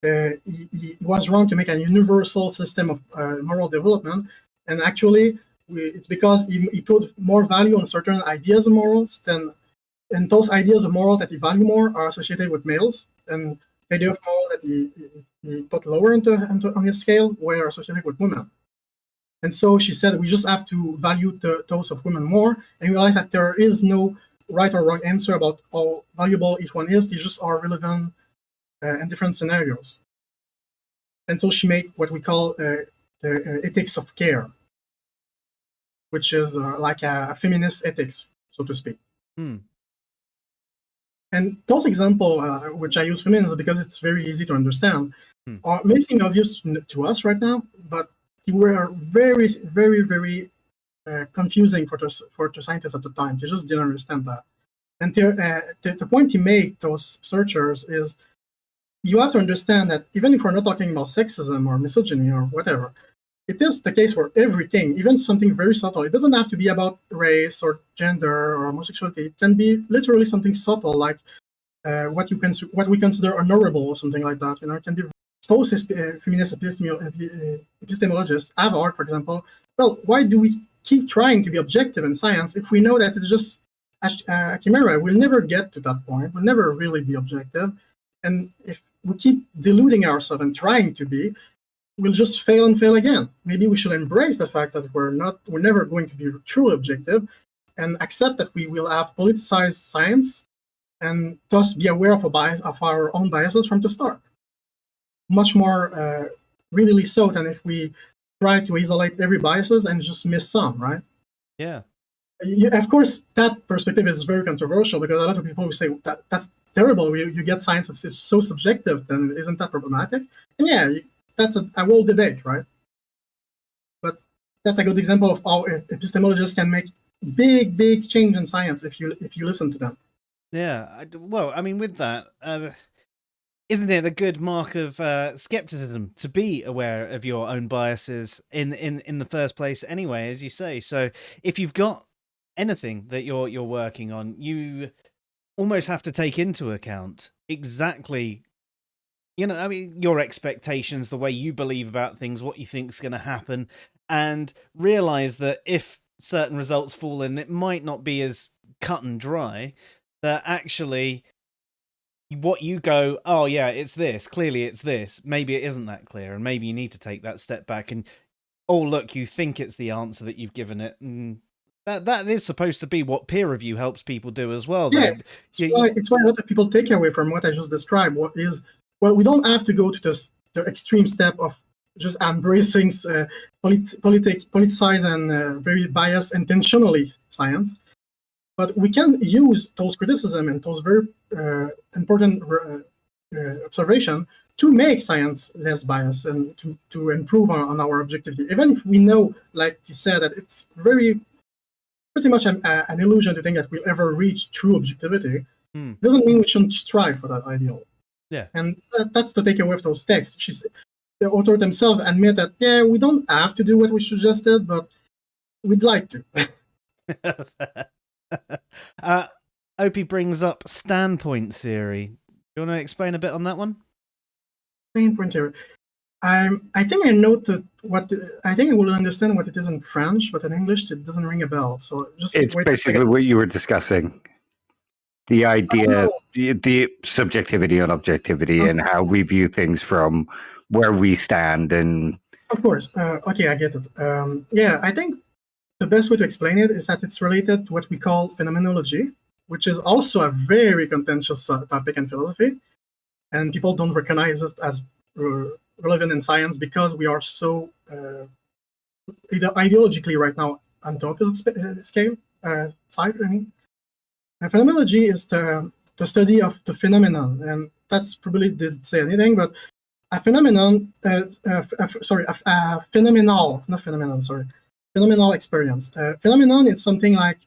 he was wrong to make a universal system of moral development. And actually, it's because he put more value on certain ideas of morals and those ideas of moral that he value more are associated with males. And the idea of moral that he put lower on his scale were associated with women. And so she said, we just have to value those of women more and realize that there is no right or wrong answer about how valuable each one is. They just are relevant in different scenarios. And so she made what we call the ethics of care, which is like a feminist ethics, so to speak. And those examples, which I use feminism because it's very easy to understand, may seem obvious to us right now, but they were very, very, very confusing for the scientists at the time. They just didn't understand that. And the point he made, those researchers, is you have to understand that even if we're not talking about sexism or misogyny or whatever, it is the case for everything, even something very subtle. It doesn't have to be about race or gender or homosexuality. It can be literally something subtle, like what we consider honorable or something like that. It can be. Those feminist epistemologists have argued, for example, well, why do we keep trying to be objective in science if we know that it's just a chimera? We'll never get to that point. We'll never really be objective. And if we keep deluding ourselves and trying to be, we'll just fail and fail again. Maybe we should embrace the fact that we're never going to be truly objective and accept that we will have politicized science and thus be aware of our own biases from the start. Much more readily so than if we try to isolate every biases and just miss some, right? Yeah. Of course, that perspective is very controversial because a lot of people will say that's terrible. You get science that's so subjective, then isn't that problematic? And yeah, that's a whole debate, right? But that's a good example of how epistemologists can make big, big change in science if you listen to them. Yeah. Well, I mean, with that. Isn't it a good mark of skepticism to be aware of your own biases in the first place anyway, as you say? So if you've got anything that you're working on, you almost have to take into account exactly, I mean, your expectations, the way you believe about things, what you think is going to happen, and realize that if certain results fall in, it might not be as cut and dry, that actually what you go, oh yeah, it's this, clearly it's this, maybe it isn't that clear, and maybe you need to take that step back and, oh look, you think it's the answer that you've given it, and that is supposed to be what peer review helps people do as well. Yeah, it's why a lot of people take away from what I just described. What is, well, we don't have to go to the extreme step of just embracing politicized and very biased intentionally science. But we can use those criticism and those very important observation to make science less biased and to improve on our objectivity. Even if we know, like you said, that it's pretty much an illusion to think that we'll ever reach true objectivity, doesn't mean we shouldn't strive for that ideal. Yeah. And that's the takeaway of those texts. The author themselves admit that, yeah, we don't have to do what we suggested, but we'd like to. Opie brings up standpoint theory. Do you want to explain a bit on that one? Standpoint theory. I think I noted I think I will understand what it is in French, but in English it doesn't ring a bell. So it's basically what you were discussing. The idea, the subjectivity and objectivity, and how we view things from where we stand. And of course, okay, I get it. Yeah, I think the best way to explain it is that it's related to what we call phenomenology, which is also a very contentious topic in philosophy, and people don't recognize it as relevant in science because we are so ideologically right now on the opposite scale side. I mean, and phenomenology is the the study of the phenomenon, and that's probably didn't say anything, but a phenomenon, phenomenal, not phenomenon, sorry, phenomenal experience. Phenomenon is something like,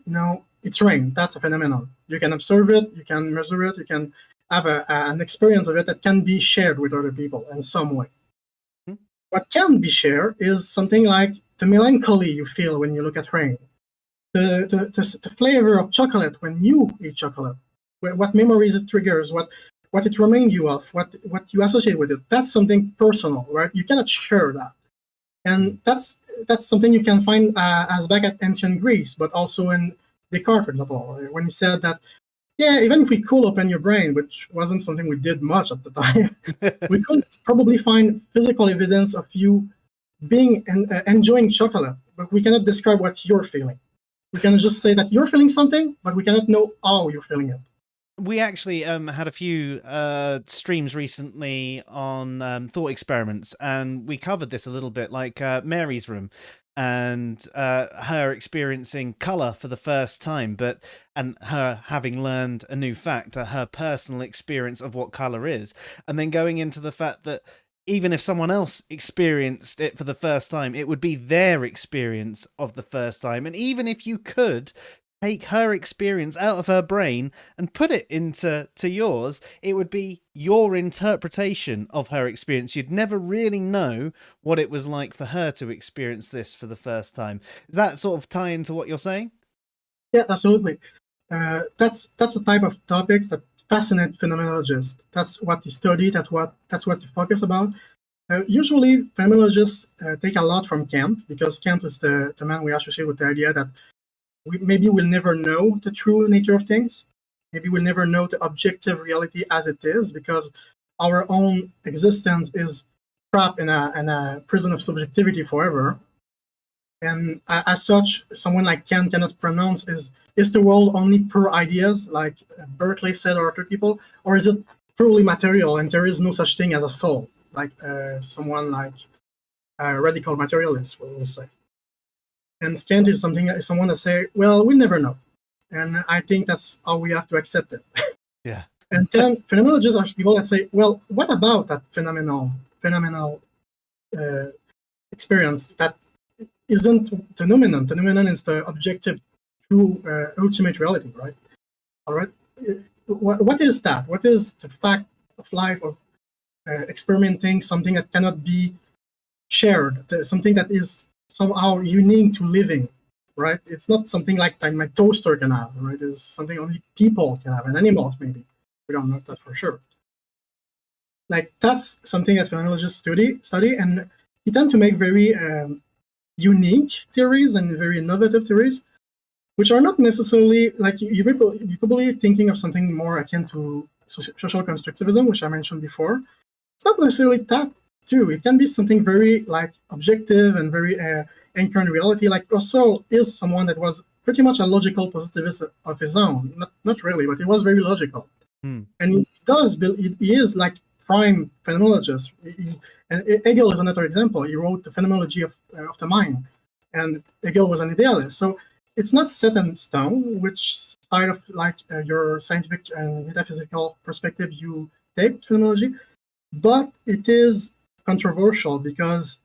it's rain. That's a phenomenon. You can observe it, you can measure it, you can have an experience of it that can be shared with other people in some way. Hmm. What can be shared is something like the melancholy you feel when you look at rain, the flavor of chocolate when you eat chocolate, what memories it triggers, what it reminds you of, what you associate with it. That's something personal, right? You cannot share that. And that's something you can find as back at ancient Greece, but also in Descartes, for example, when he said that, yeah, even if we could open your brain, which wasn't something we did much at the time, we could probably find physical evidence of you being enjoying chocolate, but we cannot describe what you're feeling. We can just say that you're feeling something, but we cannot know how you're feeling it. We actually had a few streams recently on thought experiments, and we covered this a little bit, like Mary's room and her experiencing color for the first time, and her having learned a new fact, her personal experience of what color is, and then going into the fact that even if someone else experienced it for the first time, it would be their experience of the first time. And even if you could take her experience out of her brain and put it into yours, it would be your interpretation of her experience. You'd never really know what it was like for her to experience this for the first time. Does that sort of tie into what you're saying? Yeah, absolutely. That's the type of topic that fascinates phenomenologists. That's what they study. That's what they focus about. Usually, phenomenologists take a lot from Kant, because Kant is the man we associate with the idea that maybe we'll never know the true nature of things. Maybe we'll never know the objective reality as it is, because our own existence is trapped in a prison of subjectivity forever. And as such, someone like Kant cannot pronounce, is the world only pure ideas, like Berkeley said, or other people, or is it purely material and there is no such thing as a soul, like someone like a radical materialist will say. And Kant is someone that say, well, we never know. And I think that's how we have to accept it. Yeah. And then phenomenologists are people that say, well, what about that phenomenal experience that isn't phenomenon? Phenomenon is the objective, true, ultimate reality, right? All right. What is that? What is the fact of life, of experimenting something that cannot be shared, something that is somehow unique to living, right? It's not something like my toaster can have, right? It's something only people can have, and animals maybe. We don't know that for sure. Like, that's something that phenomenologists study, and they tend to make very unique theories and very innovative theories, which are not necessarily, like, you're probably thinking of something more akin to social constructivism, which I mentioned before. It's not necessarily that too. It can be something very like objective and very anchored in reality. Like Russell is someone that was pretty much a logical positivist of his own. Not really, but he was very logical. And he is like prime phenomenologist. And Hegel is another example. He wrote the phenomenology of the mind, and Hegel was an idealist. So it's not set in stone which side of like your scientific and metaphysical perspective you take phenomenology, but it is controversial because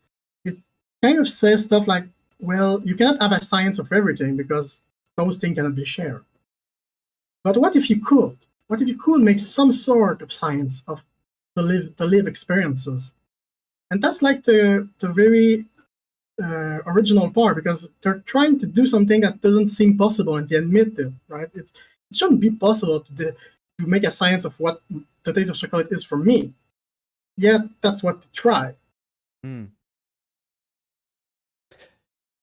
it kind of says stuff like, well, you cannot have a science of everything because those things cannot be shared. But what if you could? What if you could make some sort of science of the live experiences? And that's like the very original part, because they're trying to do something that doesn't seem possible, and they admit it, right? It shouldn't be possible to make a science of what the taste of chocolate is for me. Yet that's what they try.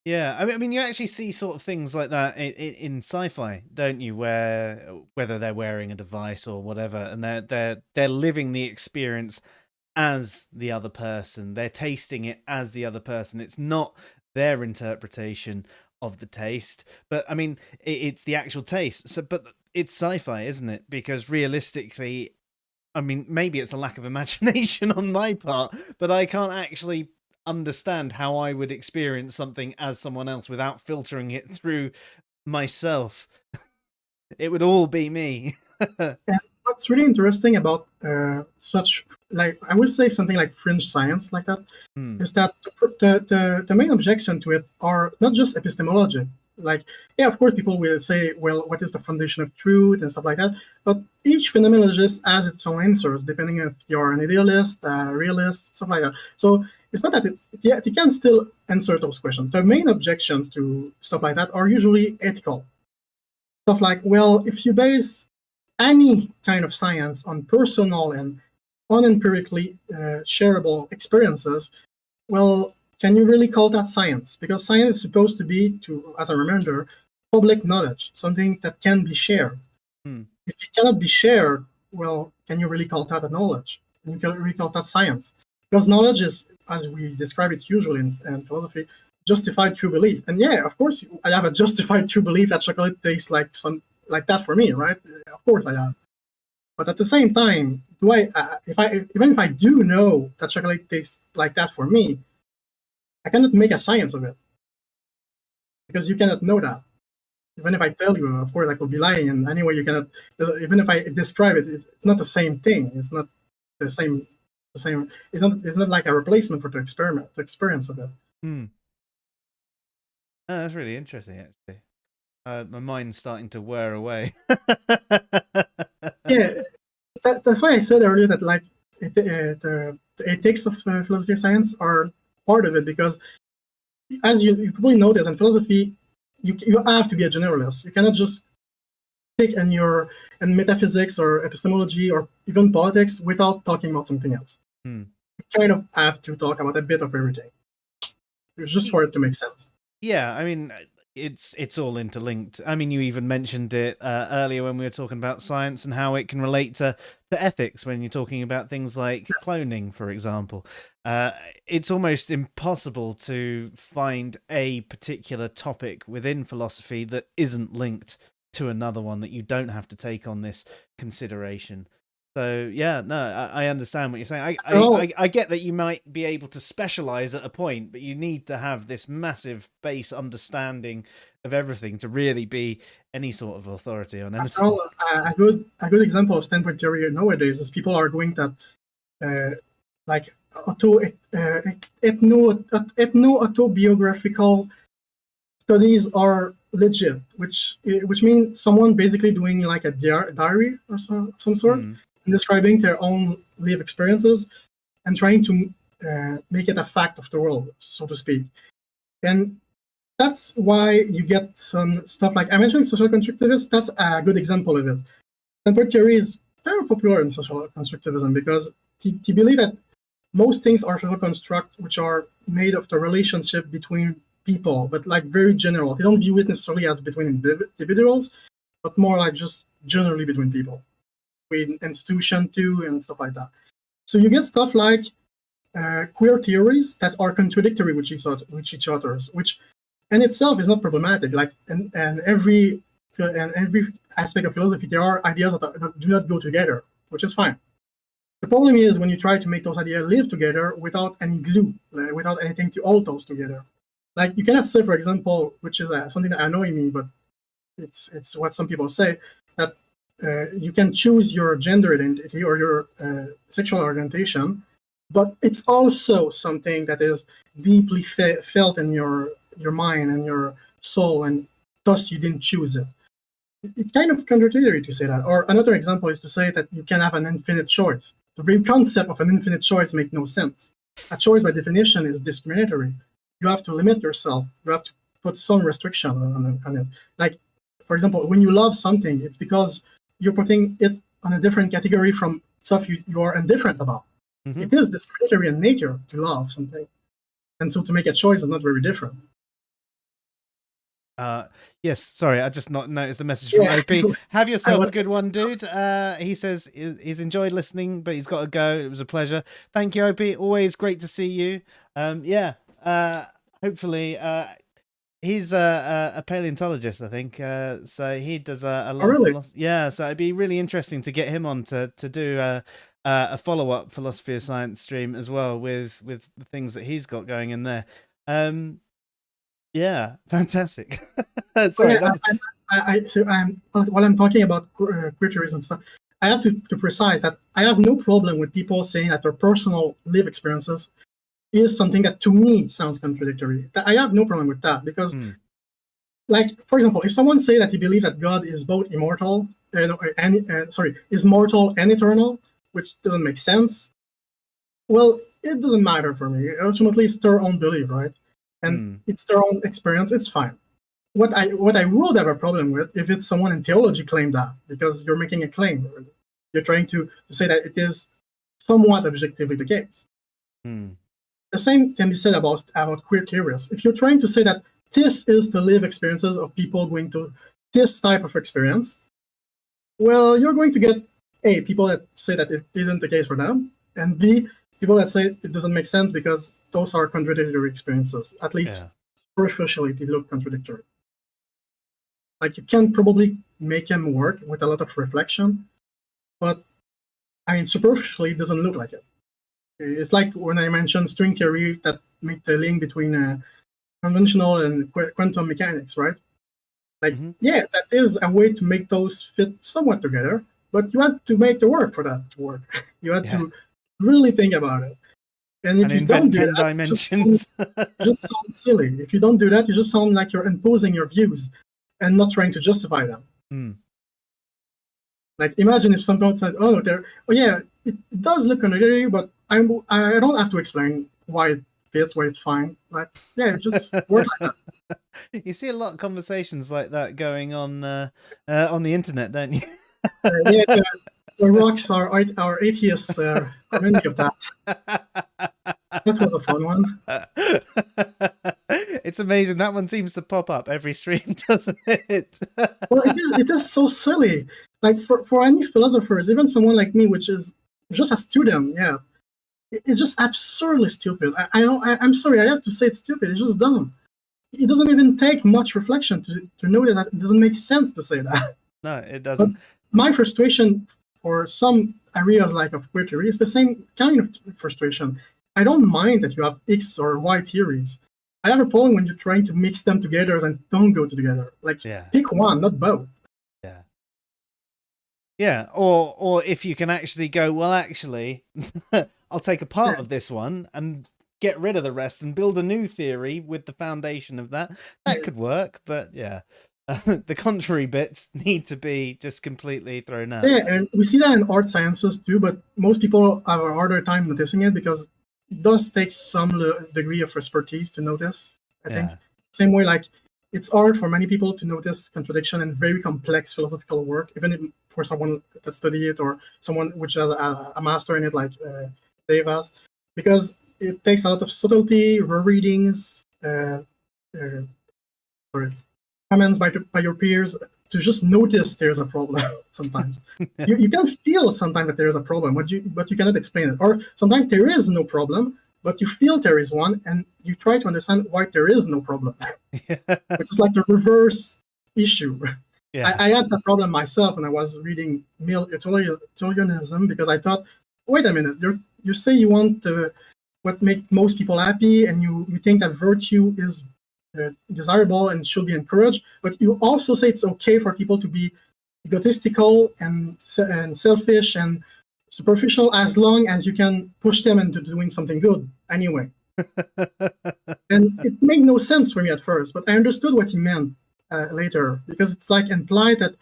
Yeah, I mean, you actually see sort of things like that in sci-fi, don't you? Where whether they're wearing a device or whatever, and they're living the experience as the other person. They're tasting it as the other person. It's not their interpretation of the taste, but I mean, it's the actual taste. So, but it's sci-fi, isn't it? Because realistically, I mean, maybe it's a lack of imagination on my part, but I can't actually understand how I would experience something as someone else without filtering it through myself. It would all be me. what's really interesting about such, like, I would say something like fringe science like that, is that the main objection to it are not just epistemology. Like, yeah, of course, people will say, well, what is the foundation of truth and stuff like that. But each phenomenologist has its own answers, depending if you're an idealist, a realist, stuff like that. So it's not that it can still answer those questions. The main objections to stuff like that are usually ethical. Stuff like, well, if you base any kind of science on personal and unempirically shareable experiences, well, can you really call that science? Because science is supposed to be, as a reminder, public knowledge, something that can be shared. If it cannot be shared, well, can you really call that a knowledge? Can you really call that science? Because knowledge is, as we describe it usually in philosophy, justified true belief. And yeah, of course, I have a justified true belief that chocolate tastes like that for me, right? Of course I have. But at the same time, even if I do know that chocolate tastes like that for me, I cannot make a science of it, because you cannot know that. Even if I tell you, of course, I could be lying. And anyway, you cannot. Even if I describe it, it's not the same thing. It's not the same. It's not like a replacement for the experience of it. Oh, that's really interesting, actually. My mind's starting to wear away. Yeah, that's why I said earlier that, like, the ethics of philosophy and science are part of it, because as you probably notice, in philosophy, you have to be a generalist. You cannot just pick in metaphysics or epistemology or even politics without talking about something else. You kind of have to talk about a bit of everything, just for it to make sense. Yeah, I mean, it's all interlinked. I mean, you even mentioned it earlier when we were talking about science and how it can relate to ethics when you're talking about things like cloning, for example. It's almost impossible to find a particular topic within philosophy that isn't linked to another one, that you don't have to take on this consideration. So yeah, no, I understand what you're saying. I get that you might be able to specialize at a point, but you need to have this massive base understanding of everything to really be any sort of authority on anything. Well, a good example of standpoint theory nowadays is people are going that like ethno-autobiographical studies are legit, which means someone basically doing like a diary or some sort. Describing their own lived experiences and trying to make it a fact of the world, so to speak. And that's why you get some stuff like, I mentioned social constructivism. That's a good example of it. Standpoint theory is very popular in social constructivism because they believe that most things are social construct, which are made of the relationship between people, but like very general. They don't view it necessarily as between individuals, but more like just generally between people. With institution too and stuff like that. So you get stuff like queer theories that are contradictory with each other, which in itself is not problematic. Like and every aspect of philosophy, there are ideas that do not go together, which is fine. The problem is when you try to make those ideas live together without any glue, without anything to hold those together. Like you cannot say, for example, which is something that annoys me, but it's what some people say, that you can choose your gender identity or your sexual orientation, but it's also something that is deeply felt in your mind and your soul, and thus you didn't choose it. It's kind of contradictory to say that. Or another example is to say that you can have an infinite choice. The very concept of an infinite choice makes no sense. A choice by definition is discriminatory. You have to limit yourself. You have to put some restriction on it. Like, for example, when you love something, it's because you're putting it on a different category from stuff you are indifferent about. It is discriminatory in nature to love something. And so to make a choice is not very different. Yes, sorry, I just not noticed the message from OP. Have yourself a good one, dude. He says he's enjoyed listening, but he's got to go. It was a pleasure. Thank you, OP. Always great to see you. Hopefully... he's a paleontologist, I think. So he does a lot. Oh, really? So it'd be really interesting to get him on to do a follow-up philosophy of science stream as well with the things that he's got going in there. Yeah, fantastic. Sorry. While I'm talking about queer theories and stuff, I have to precise that I have no problem with people saying that their personal lived experiences is something that to me sounds contradictory. I have no problem with that because, like, for example, if someone say that he believes that God is both immortal, is mortal and eternal, which doesn't make sense. Well, it doesn't matter for me. Ultimately, it's their own belief, right? And it's their own experience. It's fine. What I would have a problem with if it's someone in theology claim that, because you're making a claim. You're trying to say that it is somewhat objectively the case. The same can be said about queer theorists. If you're trying to say that this is the lived experiences of people going to this type of experience, well, you're going to get A, people that say that it isn't the case for them, and B, people that say it doesn't make sense because those are contradictory experiences. At least superficially, they look contradictory. Like, you can probably make them work with a lot of reflection, but I mean, superficially, it doesn't look like it. It's like when I mentioned string theory that make the link between conventional and quantum mechanics, right? Like, yeah, that is a way to make those fit somewhat together, but you have to make the work for that to work. You have to really think about it. And if you don't do 10 that, dimensions. just sound silly. If you don't do that, you just sound like you're imposing your views and not trying to justify them. Like, imagine if someone said, "Oh, yeah, it does look contradictory, but I don't have to explain why it fits, why it's fine." Like, yeah, just work like that. You see a lot of conversations like that going on the internet, don't you? Yeah, the rocks are atheists are many of that. That was a fun one. It's amazing. That one seems to pop up every stream, doesn't it? Well, it is so silly. Like, for any philosophers, even someone like me, which is just a student, it's just absurdly stupid. I'm sorry, I have to say it's stupid. It's just dumb. It doesn't even take much reflection to know that it doesn't make sense to say that. No, it doesn't. But my frustration for some areas like of queer theory is the same kind of frustration. I don't mind that you have X or Y theories. I have a problem when you're trying to mix them together and don't go together. Like, pick one, not both. Yeah, or if you can actually go, well, actually, I'll take a part of this one and get rid of the rest and build a new theory with the foundation of that. That could work, but the contrary bits need to be just completely thrown out. Yeah, and we see that in art sciences too, but most people have a harder time noticing it because it does take some degree of expertise to notice, I think. Same way, like, it's hard for many people to notice contradiction in very complex philosophical work, even if for someone that study it or someone which has a master in it, like Dave has, because it takes a lot of subtlety, rereadings, comments by your peers to just notice there's a problem sometimes. You can feel sometimes that there is a problem, but you cannot explain it. Or sometimes there is no problem, but you feel there is one, and you try to understand why there is no problem. Which is like the reverse issue. I had that problem myself when I was reading utilitarianism, because I thought, wait a minute, you say you want what make most people happy, and you think that virtue is desirable and should be encouraged, but you also say it's okay for people to be egotistical and selfish and superficial as long as you can push them into doing something good anyway. And it made no sense for me at first, but I understood what he meant later, because it's like implied that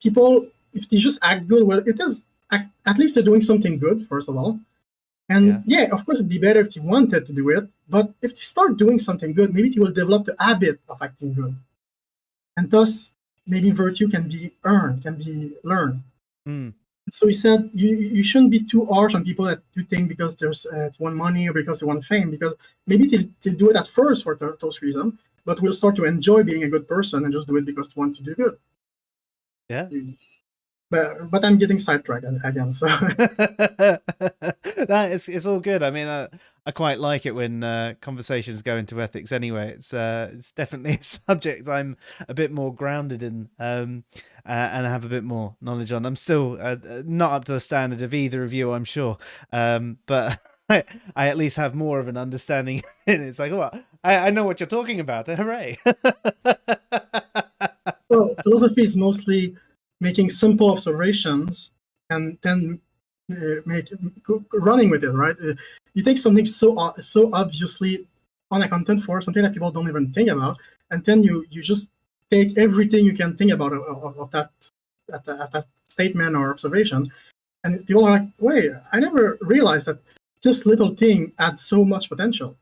people, if they just act good, well, it is at least they're doing something good, first of all. And of course, it'd be better if they wanted to do it, but if they start doing something good, maybe they will develop the habit of acting good. And thus, maybe virtue can be earned, can be learned. So he said, you shouldn't be too harsh on people that do things because there's want money or because they want fame, because maybe they'll do it at first for those reasons, but will start to enjoy being a good person and just do it because they want to do good. Yeah. But I'm getting sidetracked again. So it's all good. I mean, I quite like it when conversations go into ethics. Anyway, it's definitely a subject I'm a bit more grounded in, and have a bit more knowledge on. I'm still not up to the standard of either of you, I'm sure, but I at least have more of an understanding. And it's like, oh, I know what you're talking about. Hooray! So philosophy is mostly making simple observations and then running with it, right? You take something so obviously unaccounted for, something that people don't even think about, and then you just take everything you can think about of that statement or observation, and people are like, wait, I never realized that this little thing adds so much potential.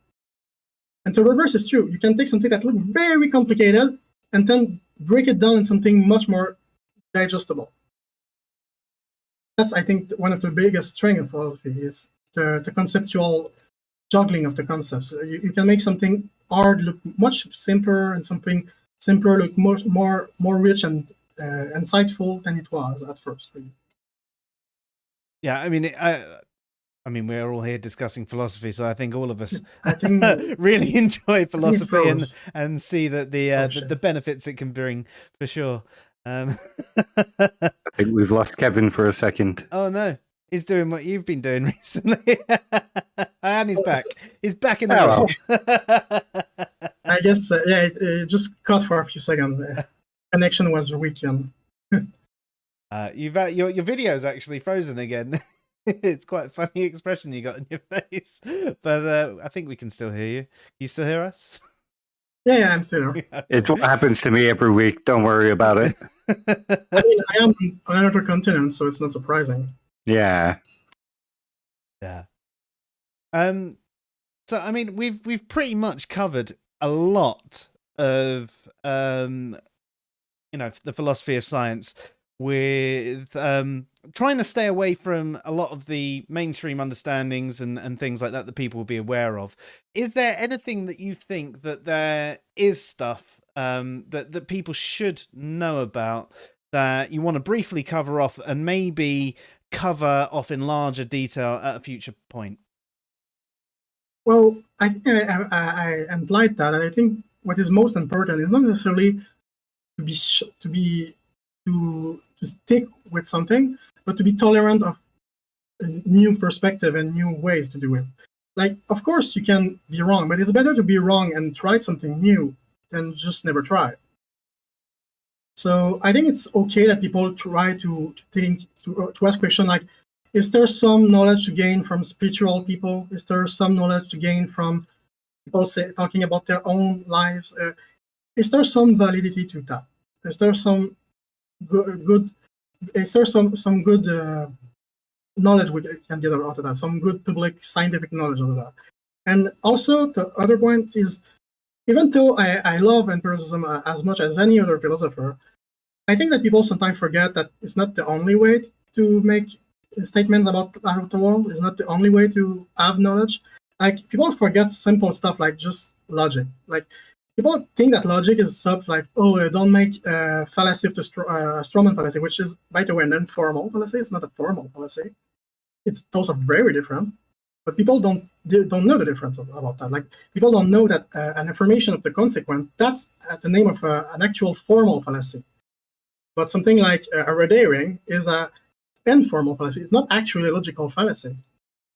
And the reverse is true. You can take something that looks very complicated and then break it down in something much more digestible. That's, I think, one of the biggest strengths of philosophy is the conceptual juggling of the concepts. You can make something hard look much simpler, and something simpler look more rich and insightful than it was at first. Really. Yeah, I mean, we're all here discussing philosophy, so I think all of us really enjoy philosophy and see that the benefits it can bring for sure. I think we've lost Kevin for a second. Oh no, he's doing what you've been doing recently, and he's back. He's back in the room. I guess it just cut for a few seconds. Connection was weakened. Your video's actually frozen again. It's quite a funny expression you got in your face, but I think we can still hear you. You still hear us? Yeah, I'm still here. It's what happens to me every week. Don't worry about it. I mean, I am on another continent, so it's not surprising. Yeah. Yeah. So I mean, we've pretty much covered a lot of the philosophy of science, with trying to stay away from a lot of the mainstream understandings and things like that people will be aware of. Is there anything that you think that there is stuff that people should know about that you want to briefly cover off and maybe cover off in larger detail at a future point? Well, I think I implied that, and I think what is most important is not necessarily to stick with something, but to be tolerant of a new perspective and new ways to do it. Like, of course, you can be wrong, but it's better to be wrong and try something new than just never try. So I think it's okay that people try to ask questions like, is there some knowledge to gain from spiritual people? Is there some knowledge to gain from people talking about their own lives? Is there some validity to that? Is there some good knowledge we can get out of that, some good public scientific knowledge out of that? And also the other point is, even though I love empiricism as much as any other philosopher, I think that people sometimes forget that it's not the only way to make statements about the world. It's not the only way to have knowledge. Like, people forget simple stuff like just logic. Like, people think that logic is stuff like, don't make fallacy to strawman fallacy, which is, by the way, an informal fallacy. It's not a formal fallacy. Those are very different, but people don't know the difference about that. Like, people don't know that an affirmation of the consequent, that's the name of an actual formal fallacy. But something like a red herring is an informal fallacy. It's not actually a logical fallacy.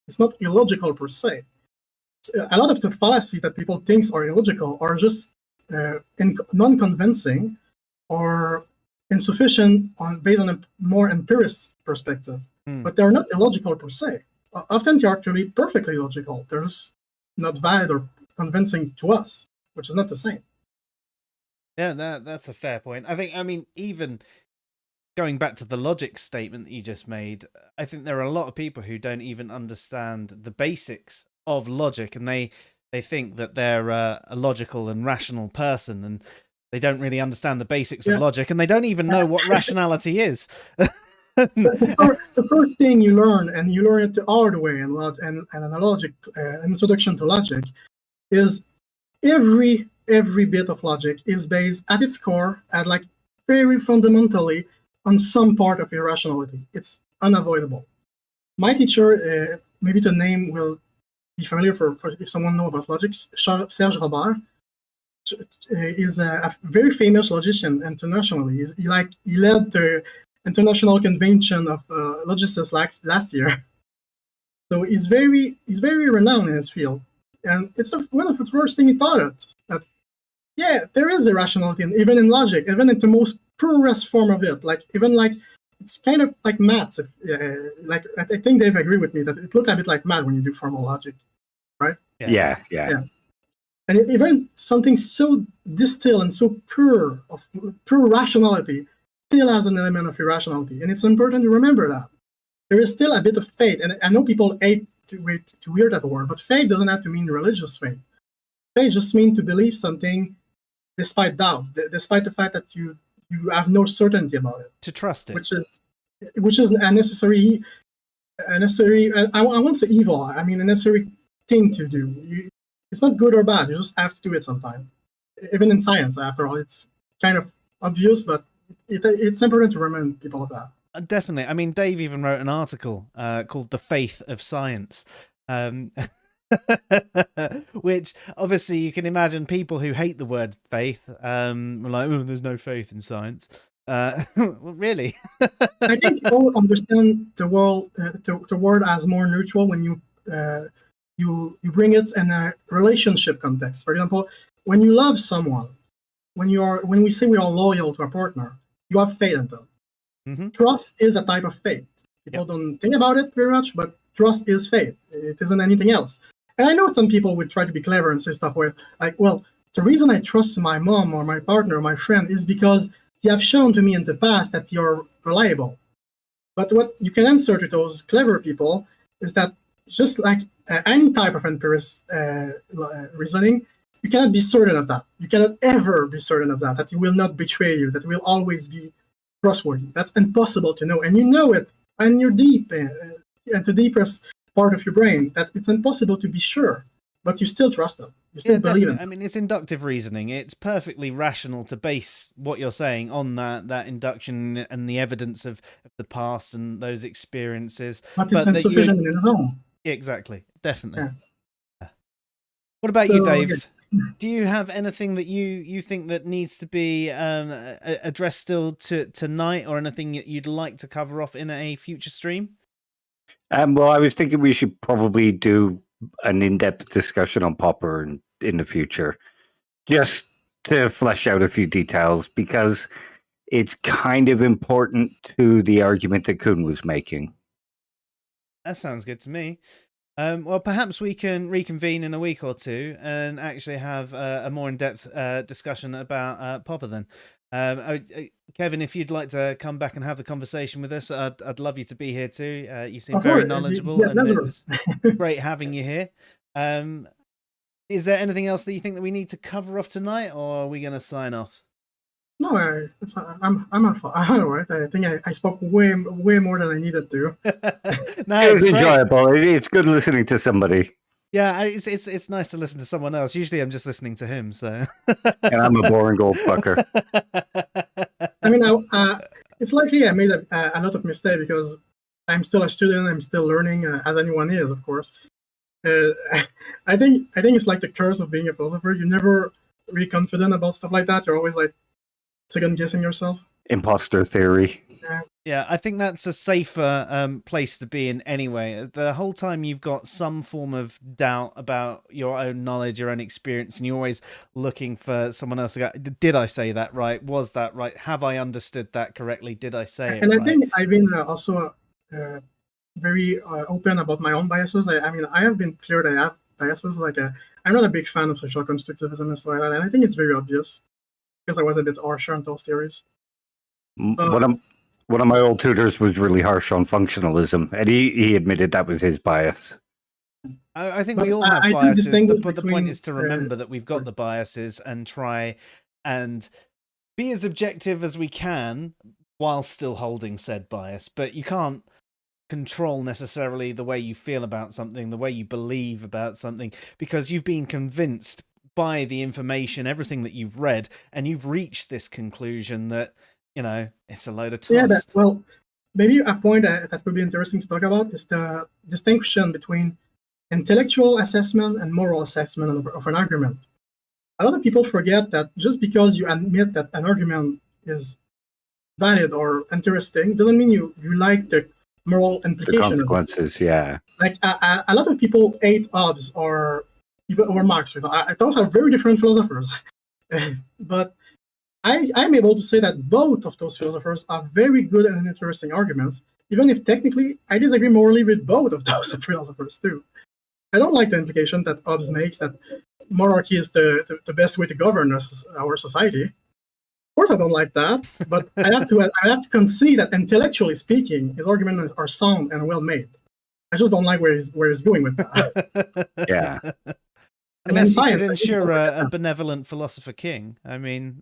It's not illogical per se. A lot of the fallacies that people think are illogical are just non-convincing or insufficient based on a more empirist perspective. But they're not illogical per se. Often they're actually perfectly logical. They're just not valid or convincing to us, which is not the same. Yeah, that's a fair point. I mean, even going back to the logic statement that you just made, I think there are a lot of people who don't even understand the basics of logic, and they think that they're a logical and rational person, and they don't really understand the basics of logic, and they don't even know what rationality is. The first thing you learn, and you learn it the hard way, and a logic introduction to logic, is every bit of logic is based at its core, at like very fundamentally, on some part of irrationality. It's unavoidable. My teacher, maybe the name will be familiar for if someone knows about logic, Serge Robert, is a very famous logician internationally. He led the International Convention of Logicists last year. So he's very renowned in his field, and it's one of the first things he taught us, that there is irrationality, and even in logic, even in the most purest form of it, like even like it's kind of like maths. Like I think they've agreed with me that it looked a bit like math when you do formal logic, right? Yeah. And even something so distilled and so pure of pure rationality still has an element of irrationality, and it's important to remember that there is still a bit of faith. And I know people hate to hear that word, but faith doesn't have to mean religious faith. Faith just means to believe something despite doubts, despite the fact that you have no certainty about it. To trust it, which is a necessary. I won't say evil. I mean a necessary thing to do. It's not good or bad. You just have to do it sometime. Even in science, after all, it's kind of obvious, but it's important to remind people of that. Definitely. I mean, Dave even wrote an article called "The Faith of Science." Which obviously you can imagine people who hate the word faith were like, oh, there's no faith in science. Well, really? I think people understand the word as more neutral when you bring it in a relationship context. For example, when you love someone, when we say we are loyal to a partner, you have faith in them. Mm-hmm. Trust is a type of faith. People don't think about it very much, but trust is faith. It isn't anything else. And I know some people would try to be clever and say stuff like, well, the reason I trust my mom or my partner or my friend is because they have shown to me in the past that they are reliable. But what you can answer to those clever people is that just like any type of empirist reasoning, you cannot be certain of that. You cannot ever be certain of that he will not betray you, that he will always be trustworthy. That's impossible to know. And you know it, and you're deep, and the deepest part of your brain, that it's impossible to be sure, but you still trust them. You still believe in them. I mean, it's inductive reasoning. It's perfectly rational to base what you're saying on that induction and the evidence of the past and those experiences. But it's insufficient in its own. Exactly. Definitely. Yeah. What about you, Dave? Do you have anything that you think that needs to be addressed still tonight, or anything you'd like to cover off in a future stream? Well, I was thinking we should probably do an in-depth discussion on Popper in the future, just to flesh out a few details, because it's kind of important to the argument that Kuhn was making. That sounds good to me. Well, perhaps we can reconvene in a week or two and actually have a more in-depth discussion about Popper then. Kevin, if you'd like to come back and have the conversation with us, I'd love you to be here too. You seem very knowledgeable, and it was great having you here. Is there anything else that you think that we need to cover off tonight, or are we going to sign off? No, I'm all right. I think I spoke way more than I needed to. No, it was enjoyable. It's good listening to somebody. Yeah, it's nice to listen to someone else. Usually, I'm just listening to him. So, and I'm a boring old fucker. I mean, it's likely I made a lot of mistakes because I'm still a student. I'm still learning, as anyone is, of course. I think it's like the curse of being a philosopher. You're never really confident about stuff like that. You're always like second guessing yourself. Imposter theory. Yeah, I think that's a safer place to be in anyway. The whole time you've got some form of doubt about your own knowledge, your own experience, and you're always looking for someone else to go, did I say that right? Was that right? Have I understood that correctly? Did I say it right? And I think I've been also very open about my own biases. I mean, I have been clear that I have biases. Like, I'm not a big fan of social constructivism and stuff like that, and I think it's very obvious because I was a bit harsher on those theories. One of my old tutors was really harsh on functionalism, and he admitted that was his bias. I think we all have biases, but the point is to remember that we've got the biases and try and be as objective as we can while still holding said bias. But you can't control necessarily the way you feel about something, the way you believe about something, because you've been convinced by the information, everything that you've read, and you've reached this conclusion that, you know, it's a load of toss. Yeah, well, maybe a point that would be interesting to talk about is the distinction between intellectual assessment and moral assessment of an argument. A lot of people forget that just because you admit that an argument is valid or interesting doesn't mean you like the moral implication. The consequences, yeah. Like a lot of people hate Hobbes or Marx. Those are very different philosophers. But I'm able to say that both of those philosophers are very good and interesting arguments, even if technically I disagree morally with both of those philosophers too. I don't like the implication that Hobbes makes that monarchy is the best way to govern our society. Of course, I don't like that, but I have to concede that intellectually speaking, his arguments are sound and well made. I just don't like where he's going with that. Yeah. Unless you science, could ensure a benevolent philosopher king. I mean,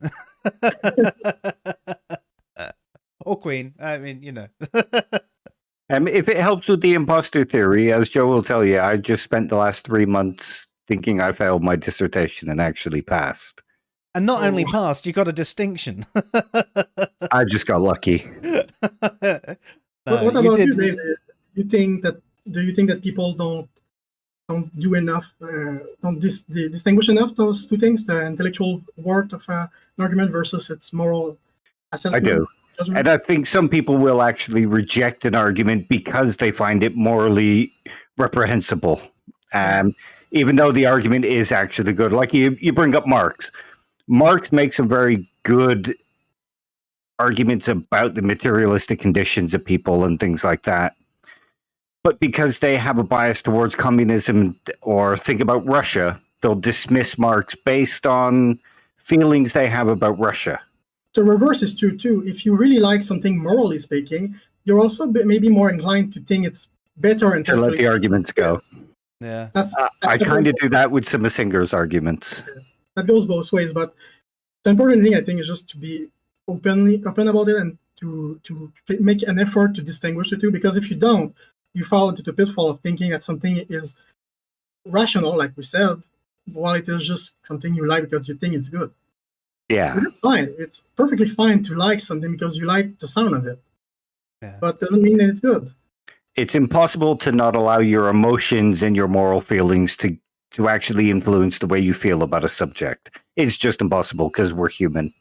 or queen. I mean, you know. If it helps with the imposter theory, as Joe will tell you, I just spent the last 3 months thinking I failed my dissertation and actually passed. And not only passed, you got a distinction. I just got lucky. What about you, David? Do you think that people don't do enough, don't distinguish enough those two things, the intellectual worth of an argument versus its moral assessment? I do. Judgment? And I think some people will actually reject an argument because they find it morally reprehensible. Even though the argument is actually good. Like you bring up Marx. Marx makes some very good arguments about the materialistic conditions of people and things like that. But because they have a bias towards communism or think about Russia, they'll dismiss Marx based on feelings they have about Russia. The reverse is true too. If you really like something morally speaking, you're also maybe more inclined to think it's better to let the arguments go. Yeah, I kind of do that with some of Singer's arguments. That goes both ways, but the important thing I think is just to be open about it and to make an effort to distinguish the two. Because if you don't, you fall into the pitfall of thinking that something is rational, like we said, while it is just something you like because you think it's good. Yeah. It's fine. It's perfectly fine to like something because you like the sound of it. Yeah. But doesn't mean that it's good. It's impossible to not allow your emotions and your moral feelings to actually influence the way you feel about a subject. It's just impossible because we're human.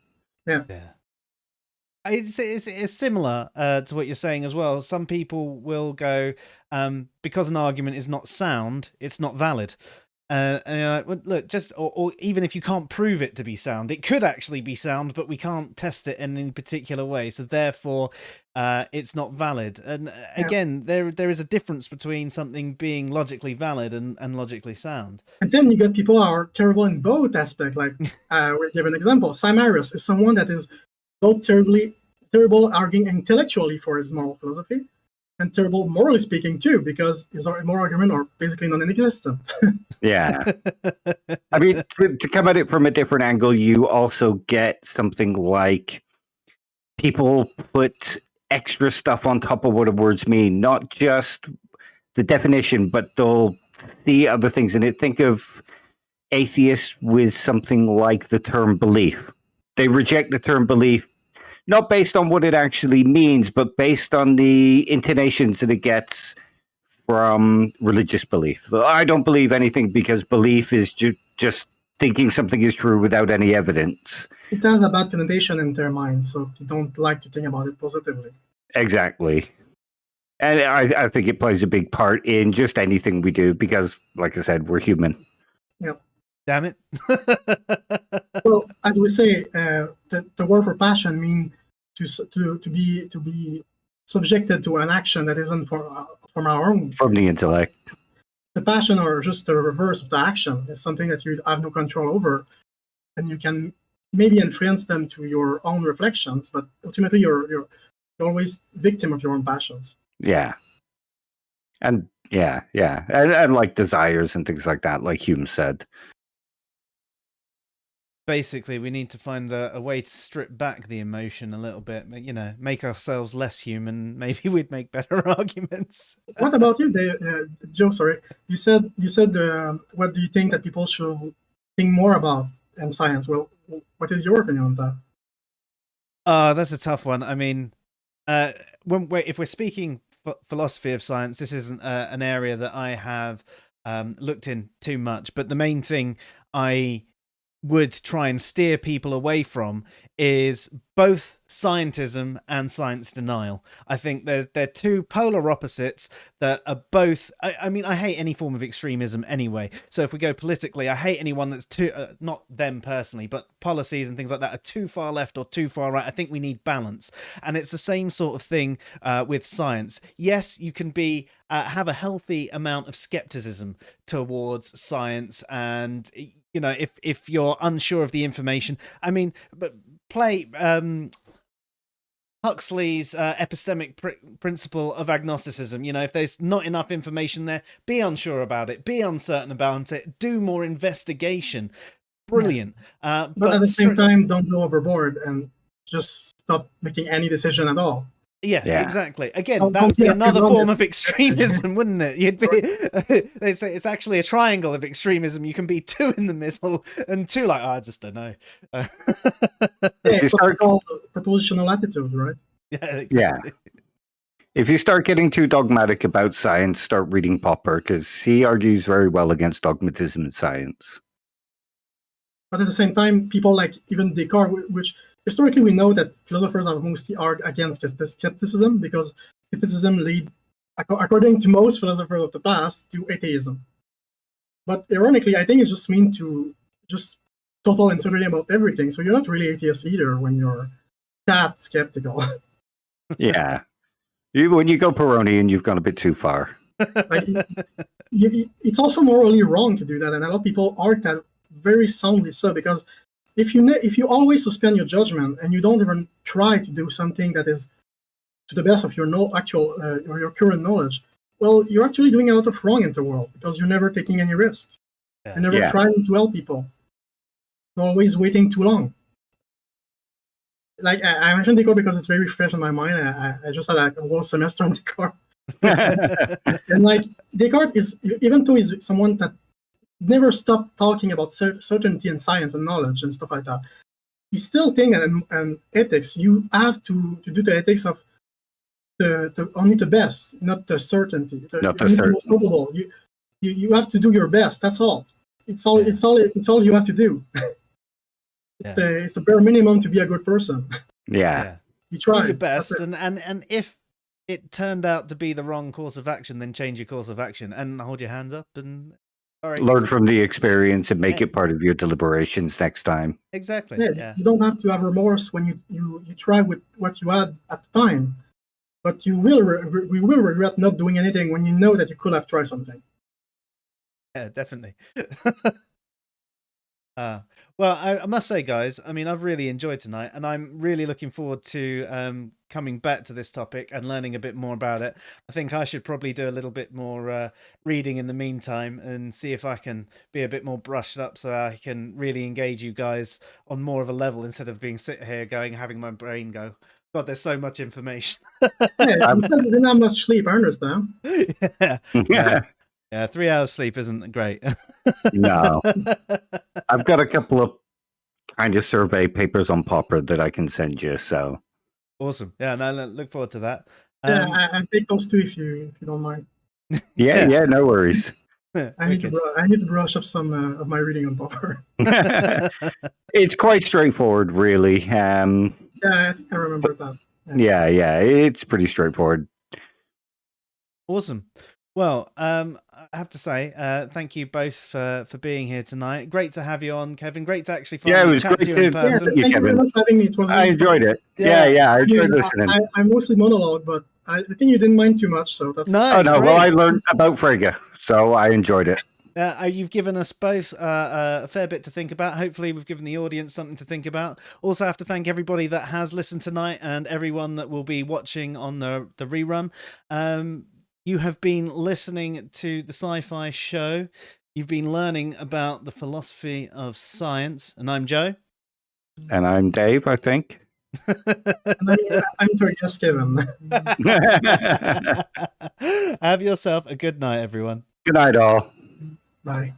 Yeah. It's similar to what you're saying as well. Some people will go, because an argument is not sound, it's not valid. And you're like, well, look, or even if you can't prove it to be sound, it could actually be sound, but we can't test it in any particular way. So therefore, it's not valid. And again, there is a difference between something being logically valid and logically sound. And then you got people who are terrible in both aspects. Like, we'll give an example. Cyrus is someone that is both terrible arguing intellectually for his moral philosophy, and terrible morally speaking too, because his moral arguments are basically non-existent. Yeah. I mean, to come at it from a different angle, you also get something like people put extra stuff on top of what the words mean, not just the definition, but they'll see other things in it. Think of atheists with something like the term belief. They reject the term belief not based on what it actually means, but based on the intonations that it gets from religious belief. So I don't believe anything because belief is just thinking something is true without any evidence. It has a bad connotation in their mind, so they don't like to think about it positively. Exactly. And I think it plays a big part in just anything we do because, like I said, we're human. Yep. Damn it. Well, as we say, the word for passion means to be subjected to an action that isn't from our own. From the intellect. The passion, or just the reverse of the action, is something that you have no control over, and you can maybe influence them to your own reflections, but ultimately you're always victim of your own passions. Yeah. And and like desires and things like that, like Hume said. Basically, we need to find a way to strip back the emotion a little bit, make ourselves less human. Maybe we'd make better arguments. What about you, Joe? Sorry, you said what do you think that people should think more about in science? Well, what is your opinion on that? That's a tough one. I mean, if we're speaking philosophy of science, this isn't an area that I have looked in too much. But the main thing I would try and steer people away from is both scientism and science denial. I think they're two polar opposites that are both. I mean, I hate any form of extremism anyway. So if we go politically, I hate anyone that's too not them personally, but policies and things like that are too far left or too far right. I think we need balance, and it's the same sort of thing with science. Yes, you can be have a healthy amount of skepticism towards science, and you know, if you're unsure of the information, I mean, but play Huxley's epistemic principle of agnosticism. You know, if there's not enough information there, be unsure about it, be uncertain about it, do more investigation. Brilliant. But at the same time, don't go overboard and just stop making any decision at all. Yeah, exactly. Again, that would be another form of extremism, wouldn't it? You'd be. They say it's actually a triangle of extremism. You can be two in the middle and two like, oh, I just don't know. It's called propositional attitude, right? Yeah, exactly. Yeah. If you start getting too dogmatic about science, start reading Popper, because he argues very well against dogmatism in science. But at the same time, people like even Descartes, which historically we know that philosophers have mostly argued against skepticism, because skepticism lead, according to most philosophers of the past, to atheism. But ironically, I think it just means to just total uncertainty about everything. So you're not really atheist either when you're that skeptical. Yeah. When you go Pyrrhonian, you've gone a bit too far. Like, it's also morally wrong to do that, and a lot of people argue that very soundly so, because if you always suspend your judgment and you don't even try to do something that is to the best of your or your current knowledge, well, you're actually doing a lot of wrong in the world because you're never taking any risk. You're never trying to help people. You're always waiting too long. Like I mentioned Descartes because it's very fresh in my mind. I just had a whole semester on Descartes. And like Descartes is, even though he's someone that never stopped talking about certainty and science and knowledge and stuff like that, he still think and ethics, you have to do the ethics of the only the best, not the certainty. Not the certainty. You have to do your best. That's all. It's all you have to do. It's the bare minimum to be a good person. Yeah. You try do your best, and if it turned out to be the wrong course of action, then change your course of action and hold your hands up and learn from the experience and make it part of your deliberations next time. Exactly. Yeah. You don't have to have remorse when you try with what you had at the time, but you will regret not doing anything when you know that you could have tried something. Yeah, definitely. Well, I must say, guys, I mean, I've really enjoyed tonight, and I'm really looking forward to coming back to this topic and learning a bit more about it. I think I should probably do a little bit more reading in the meantime and see if I can be a bit more brushed up so I can really engage you guys on more of a level instead of being sit here having my brain go, God, there's so much information. Yeah, you didn't have much sleep, I understand. Yeah, 3 hours sleep isn't great. No. I've got a couple of kind of survey papers on Popper that I can send you, so. Awesome. Yeah, no, look forward to that. Yeah, I take those too if you don't mind. Yeah, no worries. I need to brush up some of my reading on Popper. It's quite straightforward, really. Yeah, I think I remember that. Yeah, it's pretty straightforward. Awesome. Well, I have to say, thank you both for being here tonight. Great to have you on, Kevin. Great to actually finally chat to you in person. Thank you very much for having me. I enjoyed it. Yeah, I enjoyed listening. I mostly monologue, but I think you didn't mind too much, so that's nice. Oh no, well, I learned about Frege, so I enjoyed it. You've given us both a fair bit to think about. Hopefully we've given the audience something to think about. Also have to thank everybody that has listened tonight and everyone that will be watching on the rerun. You have been listening to the SciPhi show. You've been learning about the philosophy of science. And I'm Joe. And I'm Dave, I think. I'm sorry, yes, Kevin. Have yourself a good night, everyone. Good night, all. Bye.